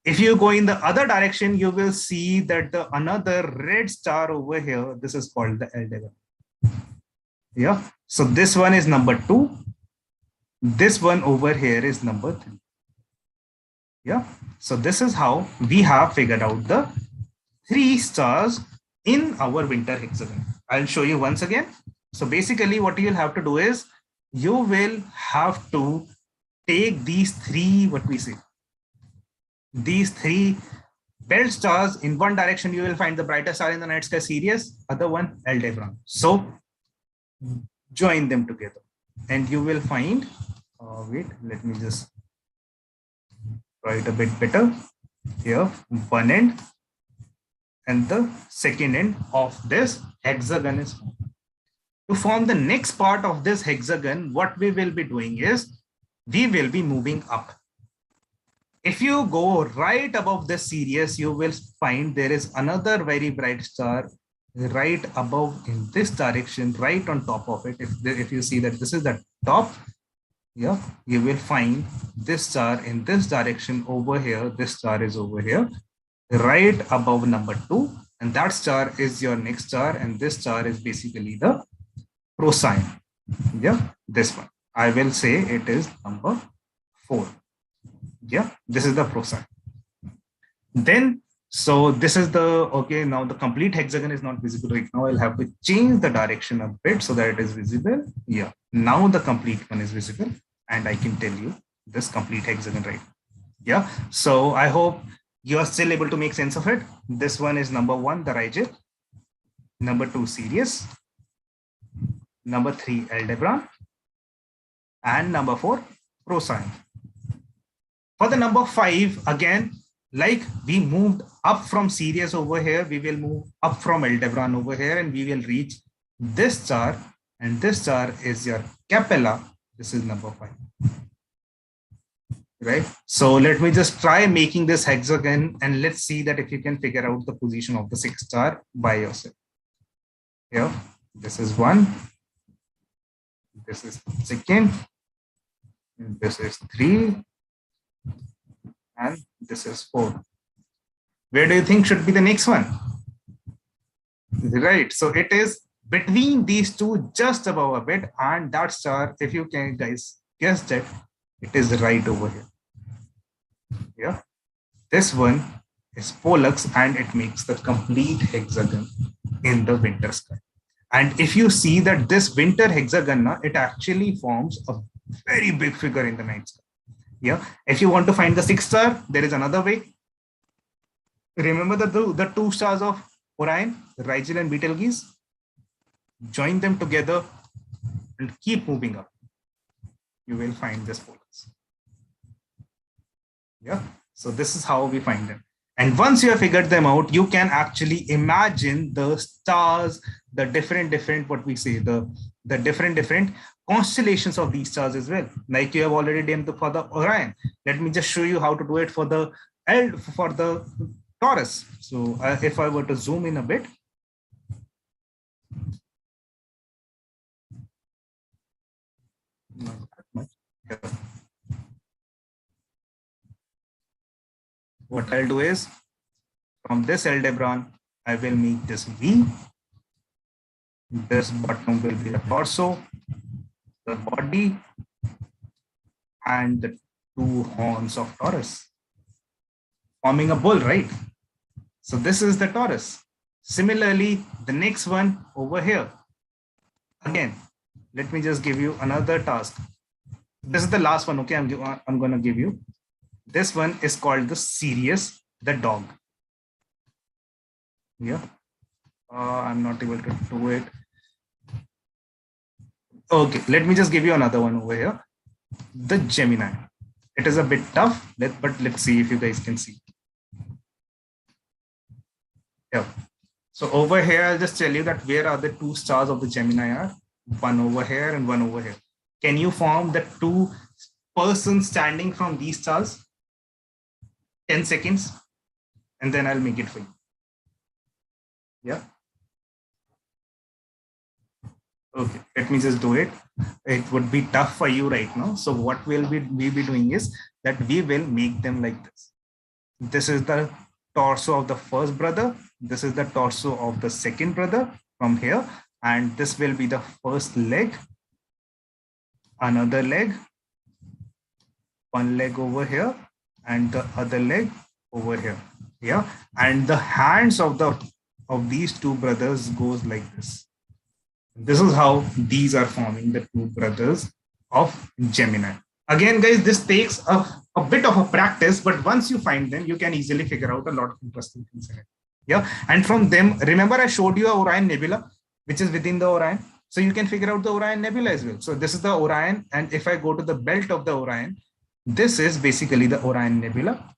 If you go in the other direction, you will see that the another red star over here, this is called the Aldebaran. Yeah, so this one is number 2. This one over here is number 3. Yeah, so this is how we have figured out the 3 stars in our winter hexagon. I'll show you once again. So basically what you'll have to do is you will have to take these 3, these 3 belt stars. In one direction, you will find the brightest star in the night sky, Sirius, other one, Aldebaran. So join them together and you will find, wait, let me just write a bit better here, one end and the second end of this hexagon is formed. To form the next part of this hexagon, what we will be doing is we will be moving up. If you go right above the Sirius, you will find there is another very bright star right above in this direction, right on top of it. If you see that this is the top, yeah, you will find this star in this direction over here. This star is over here, right above number 2, and that star is your next star, and this star is basically the Procyon. Yeah, this one. I will say it is number 4. Yeah, this is the Procyon. Then, so this is the, okay, now the complete hexagon is not visible right now. I'll have to change the direction a bit so that it is visible. Yeah, now the complete one is visible and I can tell you this complete hexagon right now. Yeah, so I hope you are still able to make sense of it. This one is number 1, the Rigel. Number 2, Sirius. Number 3, Aldebaran. And number 4, Procyon. For the number 5, again, like we moved up from Sirius over here, we will move up from Aldebaran over here and we will reach this star, and this star is your Capella. This is number 5. Right? So let me just try making this hexagon and let's see that if you can figure out the position of the 6th star by yourself. Here, this is 1. This is 2nd. And this is 3. And this is 4. Where do you think should be the next one? Right. So it is between these two, just above a bit, and that star, if you can guys guess it, it is right over here. Yeah. This one is Pollux and it makes the complete hexagon in the winter sky. And if you see that this winter hexagon, it actually forms a very big figure in the night sky. Yeah, if you want to find the 6th star, there is another way. Remember the 2 stars of Orion, Rigel and Betelgeuse? Join them together and keep moving up. You will find this Pollux. Yeah, so this is how we find them. And once you have figured them out, you can actually imagine the stars, the different, what we say, the different constellations of these stars as well. Like you have already done for the Orion. Let me just show you how to do it for the Taurus. So if I were to zoom in a bit. Not that much. Yeah. What I'll do is from this Aldebaran, I will make this V. This bottom will be the torso, the body, and the two horns of Taurus, forming a bull, right? So this is the Taurus. Similarly, the next one over here. Again, let me just give you another task. This is the last one, okay? I'm going to give you. This one is called the Sirius, the dog. Yeah. I'm not able to do it. Okay, let me just give you another one over here. The Gemini. It is a bit tough, but let's see if you guys can see. Yeah. So over here, I'll just tell you that where are the two stars of the Gemini are. One over here and one over here. Can you form the two persons standing from these stars? 10 seconds. And then I'll make it for you. Yeah. Okay, let me just do it. It would be tough for you right now. So what we'll be doing is that we will make them like this. This is the torso of the first brother. This is the torso of the second brother from here. And this will be the first leg, another leg, one leg over here, and the other leg over here. Yeah. And the hands of these two brothers goes like this. This is how these are forming the two brothers of Gemini. Again, guys, this takes a bit of a practice, but once you find them, you can easily figure out a lot of interesting things in it. Yeah. And from them, remember I showed you Orion Nebula, which is within the Orion. So you can figure out the Orion Nebula as well. So this is the Orion. And if I go to the belt of the Orion, this is basically the Orion Nebula.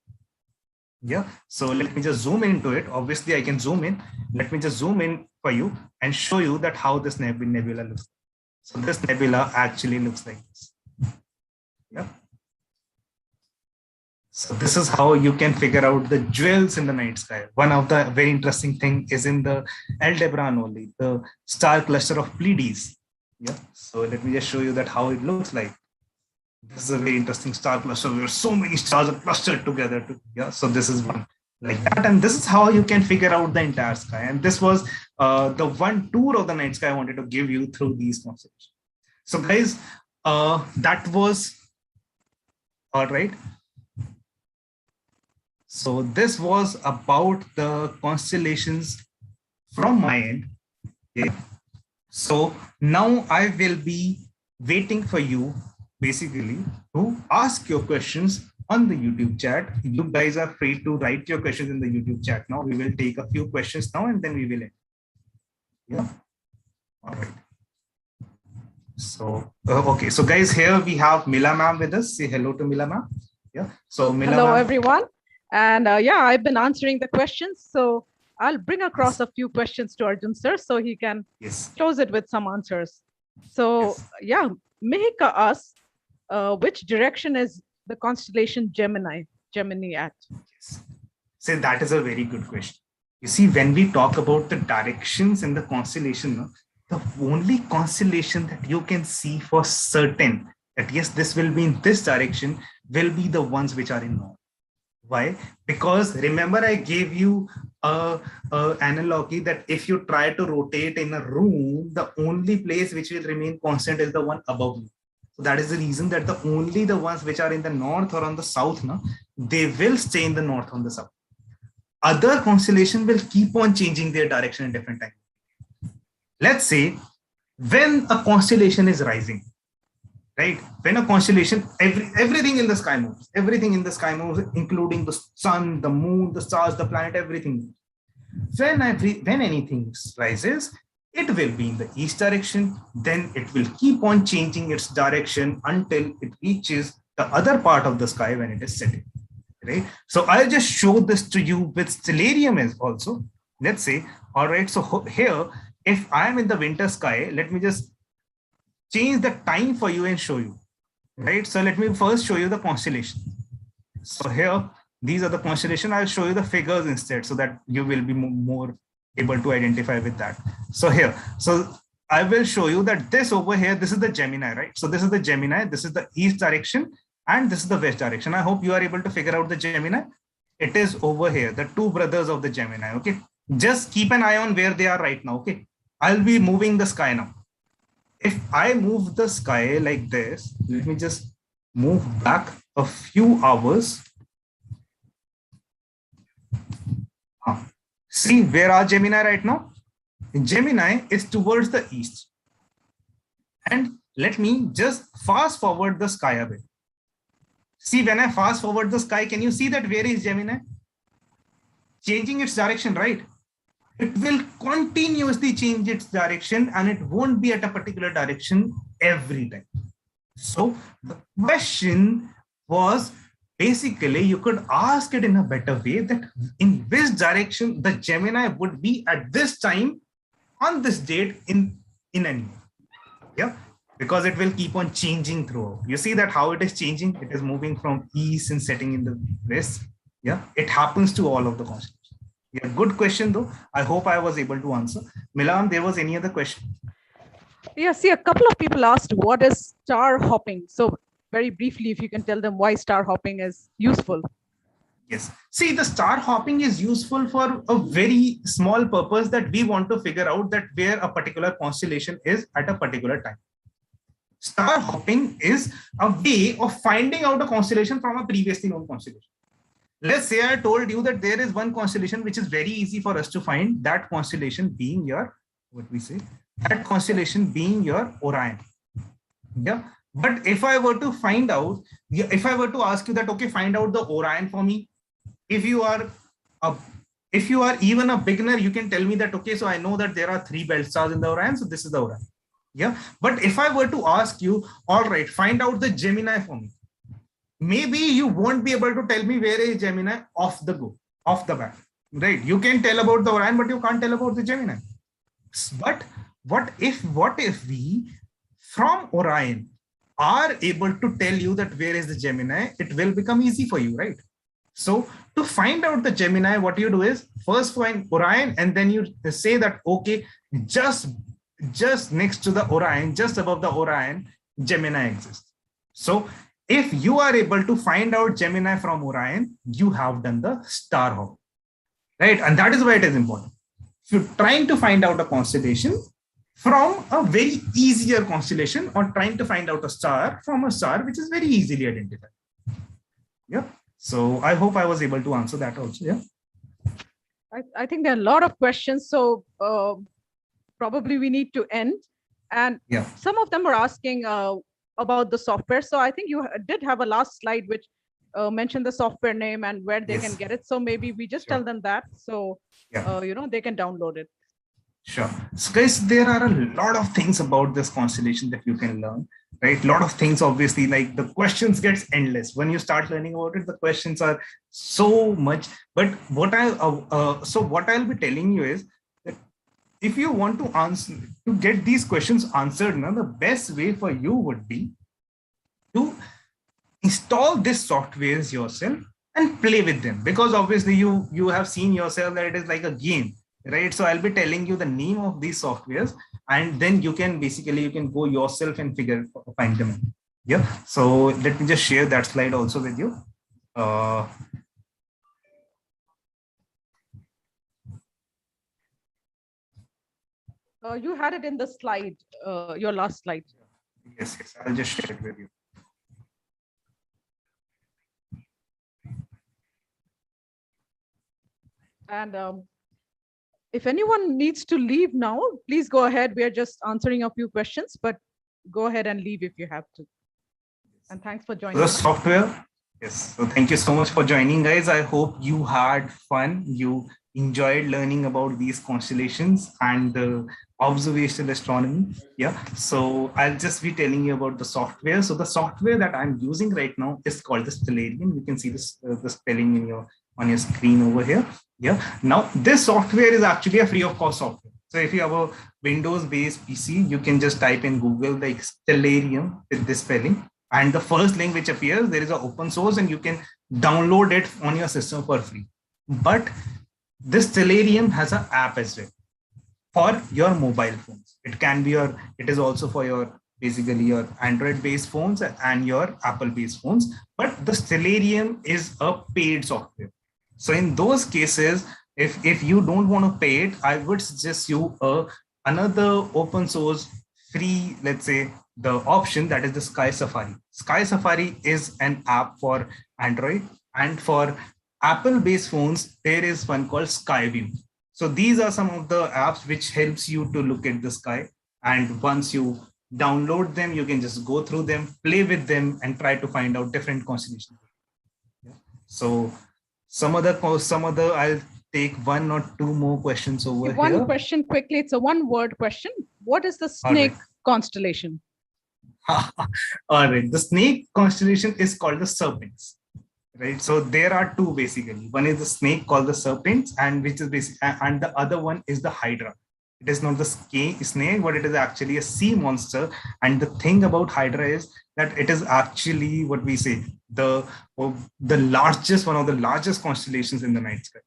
Yeah. So let me just zoom into it. Obviously, I can zoom in. Let me just zoom in for you and show you that how this nebula looks. So this nebula actually looks like this. Yeah. So this is how you can figure out the jewels in the night sky. One of the very interesting thing is in the Aldebaran only, the star cluster of Pleiades. Yeah. So let me just show you that how it looks like. This is a very interesting star cluster where so many stars are clustered together. Yeah. So this is one like that. And this is how you can figure out the entire sky. And this was the one tour of the night sky I wanted to give you through these concepts. So guys, that was all right. So this was about the constellations from my end. Okay. So now I will be waiting for you basically to ask your questions on the YouTube chat. You guys are free to write your questions in the YouTube chat now. We will take a few questions now and then we will end. Yeah. All right. So, okay. So guys, here we have Mila ma'am with us. Say hello to Mila ma'am. Yeah. So Mila hello everyone. And yeah, I've been answering the questions. So I'll bring across a few questions to Arjun sir so he can close it with some answers. So yeah, Mihika asks, which direction is the constellation Gemini at? Yes. So that is a very good question. You see, when we talk about the directions in the constellation, the only constellation that you can see for certain that yes, this will be in this direction will be the ones which are in north. Why? Because remember, I gave you a analogy that if you try to rotate in a room, the only place which will remain constant is the one above you. So that is the reason that only the ones which are in the north or on the south, they will stay in the north or the south. Other constellation will keep on changing their direction in different times. Let's say when a constellation is rising, right? When a constellation, everything in the sky moves. Everything in the sky moves, including the sun, the moon, the stars, the planet, everything. When anything rises, it will be in the east direction. Then it will keep on changing its direction until it reaches the other part of the sky when it is setting. Right? So I'll just show this to you with Stellarium as also. Let's say, all right, so here, if I'm in the winter sky, let me just change the time for you and show you, right? So let me first show you the constellation. So here, these are the constellation. I'll show you the figures instead so that you will be more able to identify with that. So here, so I will show you that this over here, this is the Gemini, right? So this is the Gemini, this is the east direction, and this is the west direction. I hope you are able to figure out the Gemini. It is over here, the two brothers of the Gemini, okay? Just keep an eye on where they are right now, okay? I'll be moving the sky now. If I move the sky like this, let me just move back a few hours. See, where are Gemini right now? Gemini is towards the east. And let me just fast forward the sky a bit. See, when I fast forward the sky, can you see that where is Gemini? Changing its direction, right? It will continuously change its direction and it won't be at a particular direction every time. So the question was, basically, you could ask it in a better way, that in which direction the Gemini would be at this time on this date in any year. Yeah, because it will keep on changing throughout. You see that how it is changing? It is moving from east and setting in the west. Yeah, it happens to all of the constellations. Yeah, good question though. I hope I was able to answer. Milan, there was any other question? Yeah, see, a couple of people asked, what is star hopping? So very briefly, if you can tell them why star hopping is useful. Yes. See, the star hopping is useful for a very small purpose, that we want to figure out that where a particular constellation is at a particular time. Star hopping is a way of finding out a constellation from a previously known constellation. Let's say I told you that there is one constellation which is very easy for us to find, that constellation being your, that constellation being your Orion. Yeah. But if I were to find out, if I were to ask you that, okay, find out the Orion for me. If you are even a beginner, you can tell me that, okay, so I know that there are 3 belt stars in the Orion, so this is the Orion. Yeah. But if I were to ask you, all right, find out the Gemini for me, maybe you won't be able to tell me where is Gemini off the bat, right? You can tell about the Orion, but you can't tell about the Gemini. But what if we from Orion are able to tell you that where is the Gemini? It will become easy for you, right? So to find out the Gemini, what you do is first find Orion, and then you say that, okay, just next to the Orion, just above the Orion, Gemini exists. So if you are able to find out Gemini from Orion, you have done the star hop, right? And that is why it is important. If you're trying to find out a constellation from a very easier constellation, or trying to find out a star from a star which is very easily identified. Yeah. So I hope I was able to answer that also. Yeah. I think there are a lot of questions. So probably we need to end. And yeah, some of them are asking about the software. So I think you did have a last slide which mentioned the software name and where they can get it. So maybe we just tell them that. So, they can download it. Sure. So guys, there are a lot of things about this constellation that you can learn, right? A lot of things, obviously, like the questions gets endless. When you start learning about it, the questions are so much. But what I'll be telling you is that if you want to get these questions answered, the best way for you would be to install these softwares yourself and play with them, because obviously you have seen yourself that it is like a game. Right. So I'll be telling you the name of these softwares, and then you can go yourself and find them. Yeah. So let me just share that slide also with you. You had it in the slide, your last slide. Yes. I'll just share it with you. And if anyone needs to leave now, please go ahead. We are just answering a few questions, but go ahead and leave if you have to. And thanks for joining. The software. Yes. So thank you so much for joining, guys. I hope you had fun. You enjoyed learning about these constellations and the observational astronomy. Yeah. So I'll just be telling you about the software. So the software that I'm using right now is called the Stellarium. You can see this the spelling on your screen over here. Yeah. Now this software is actually a free of cost software. So if you have a Windows-based PC, you can just type in Google like Stellarium with this spelling, and the first link which appears, there is an open source, and you can download it on your system for free. But this Stellarium has an app as well for your mobile phones. It is also for your basically your Android-based phones and your Apple-based phones. But the Stellarium is a paid software. So in those cases, if you don't want to pay it, I would suggest you a another open source free, let's say, the option that is the Sky Safari. Sky Safari is an app for Android, and for Apple-based phones, there is one called Skyview. So these are some of the apps which helps you to look at the sky. And once you download them, you can just go through them, play with them, and try to find out different constellations. Yeah. So some other, I'll take one or two more questions over here. One question quickly. It's a one-word question. What is the Snake Constellation? All right. The Snake Constellation is called the Serpents. Right. So there are two basically. One is the snake called the Serpents, and which is basically, and the other one is the Hydra. It is not the snake, but it is actually a sea monster. And the thing about Hydra is that it is actually what we say the largest, one of the largest constellations in the night sky.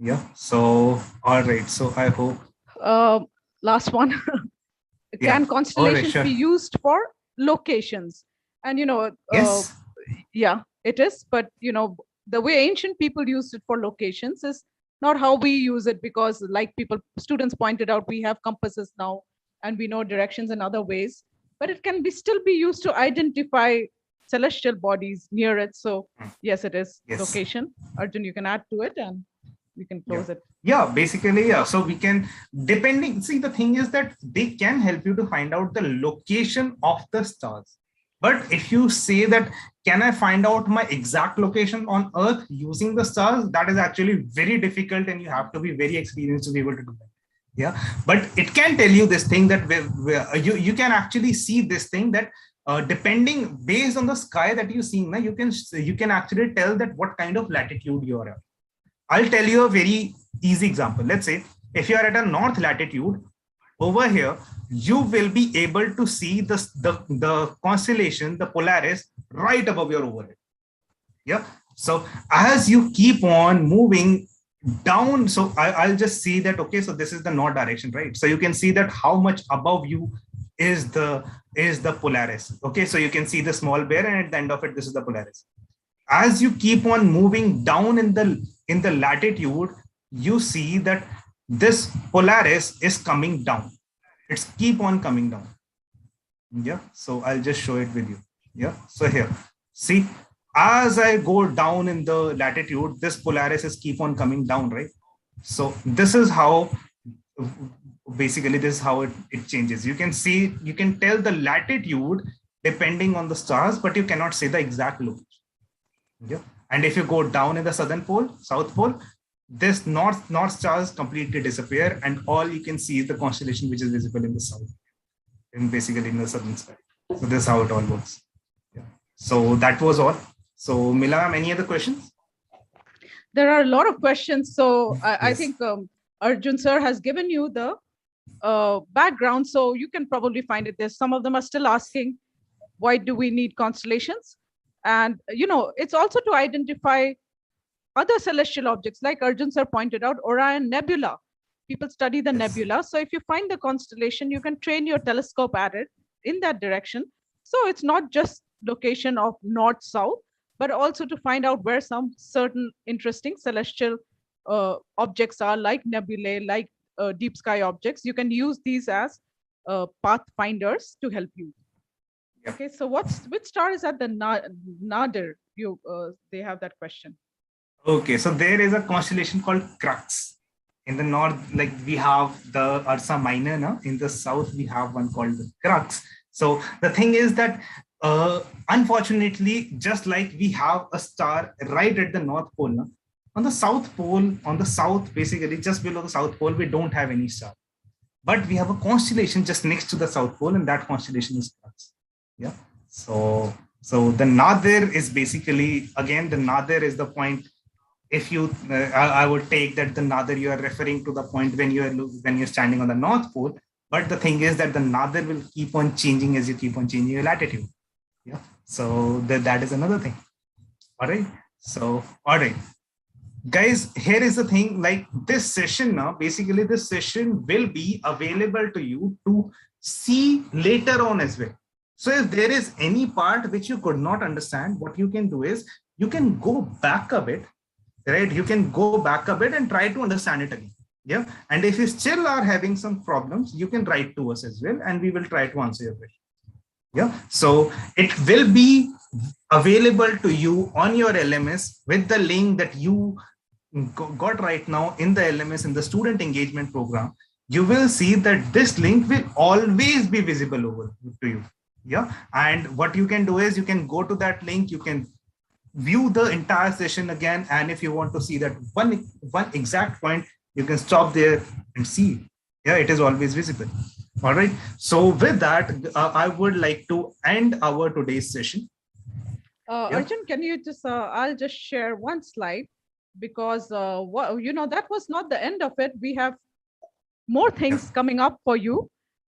Yeah. So all right. So I hope. Last one. Can constellations be used for locations? And yes. Yeah, it is. But the way ancient people used it for locations is not how we use it, because like students pointed out, we have compasses now and we know directions in other ways, but it can still be used to identify celestial bodies near it. So yes, it is location. Arjun, you can add to it and we can close it. Yeah, basically, yeah. So we can, see, the thing is that they can help you to find out the location of the stars. But if you say that, can I find out my exact location on Earth using the stars? That is actually very difficult, and you have to be very experienced to be able to do that. Yeah, but it can tell you this thing that you can actually see this thing that depending based on the sky that you see, you can actually tell that what kind of latitude you are at. I'll tell you a very easy example. Let's say if you are at a north latitude, over here, you will be able to see the constellation, the Polaris, right above your overhead. Yeah. So as you keep on moving down, so I'll just see that, okay, so this is the north direction, right? So you can see that how much above you is the Polaris. Okay, so you can see the small bear, and at the end of it, this is the Polaris. As you keep on moving down in the latitude, you see that this Polaris is coming down. It's keep on coming down. Yeah. So I'll just show it with you. Yeah. So here, see, as I go down in the latitude, this Polaris is keep on coming down, right? So this is how, basically, this is how it changes. You can see, you can tell the latitude depending on the stars, but you cannot say the exact location. Yeah. And if you go down in the southern pole, south pole, this north stars completely disappear, and all you can see is the constellation which is visible in the south, and basically in the southern sky. So this is how it all works. Yeah. So that was all. So Mila, any other questions? There are a lot of questions. So I think Arjun sir has given you the background, so you can probably find it there. Some of them are still asking, why do we need constellations? And, it's also to identify other celestial objects, like Arjun sir pointed out, Orion Nebula. People study the nebula. So if you find the constellation, you can train your telescope at it in that direction. So it's not just location of north-south, but also to find out where some certain interesting celestial objects are, like nebulae, like deep sky objects. You can use these as pathfinders to help you. Yeah. Okay, so which star is at the nadir? They have that question. Okay, so there is a constellation called Crux. In the north, like we have the Ursa Minor. Now in the south, we have one called the Crux. So the thing is that, unfortunately, just like we have a star right at the North Pole, now, on the South Pole, basically just below the South Pole, we don't have any star. But we have a constellation just next to the South Pole, and that constellation is Crux. Yeah. So the nadir is basically, again, the nadir is the point. If you, I would take that the nadir you are referring to the point when you're standing on the North Pole. But the thing is that the nadir will keep on changing as you keep on changing your latitude. Yeah. So that is another thing. All right. So, all right, guys, here is the thing, like this session now, basically this session will be available to you to see later on as well. So if there is any part which you could not understand, what you can do is you can go back a bit, right? You can go back a bit and try to understand it again. Yeah. And if you still are having some problems, you can write to us as well, and we will try to answer your question. Yeah. So it will be available to you on your LMS with the link that you got right now in the LMS in the student engagement program. You will see that this link will always be visible over to you. Yeah. And what you can do is you can go to that link, you can view the entire session again. And if you want to see that one exact point, you can stop there and see it. Yeah, it is always visible. All right. So with that, I would like to end our today's session. Arjun, can you just, I'll just share one slide because, that was not the end of it. We have more things coming up for you.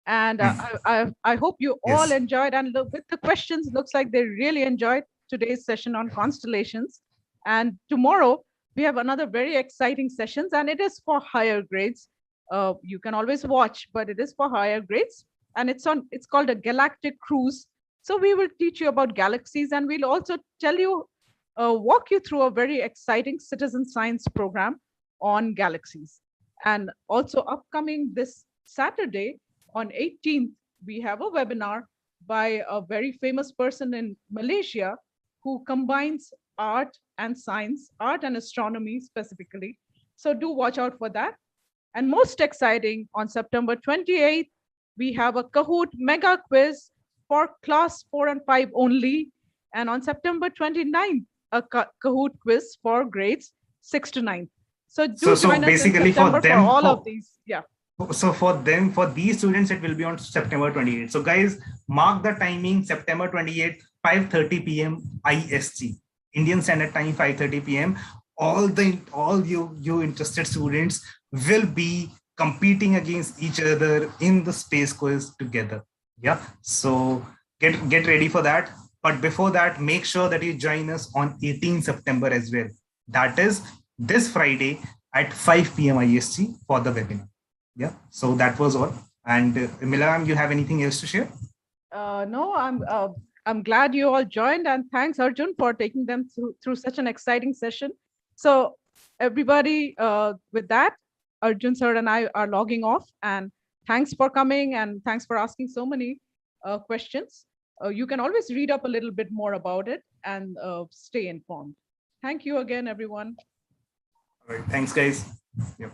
And I hope you all enjoyed, and look, with the questions, looks like they really enjoyed today's session on constellations. And tomorrow we have another very exciting sessions, and it is for higher grades. You can always watch, but it is for higher grades, and it's called a Galactic Cruise. So we will teach you about galaxies, and we'll also tell you, walk you through a very exciting citizen science program on galaxies. And also upcoming this Saturday on 18th, we have a webinar by a very famous person in Malaysia who combines art and science, art and astronomy specifically. So do watch out for that. And most exciting, on September 28th, we have a Kahoot mega quiz for class 4 and 5 only. And on September 29th, a Kahoot quiz for grades 6 to 9. So basically for them, for all of these. Yeah. So for these students, it will be on September 28th. So guys, mark the timing, September 28th, 5:30 p.m. IST, Indian Standard Time, 5:30 p.m. All you interested students will be competing against each other in the space quiz together. Yeah. So get ready for that. But before that, make sure that you join us on 18 September as well. That is this Friday at 5 p.m. IST for the webinar. Yeah, so that was all. And Milam, you have anything else to share? No, I'm glad you all joined, and thanks Arjun for taking them through such an exciting session. So everybody, with that, Arjun sir and I are logging off, and thanks for coming, and thanks for asking so many questions. You can always read up a little bit more about it and stay informed. Thank you again, everyone. All right, thanks guys. Yep.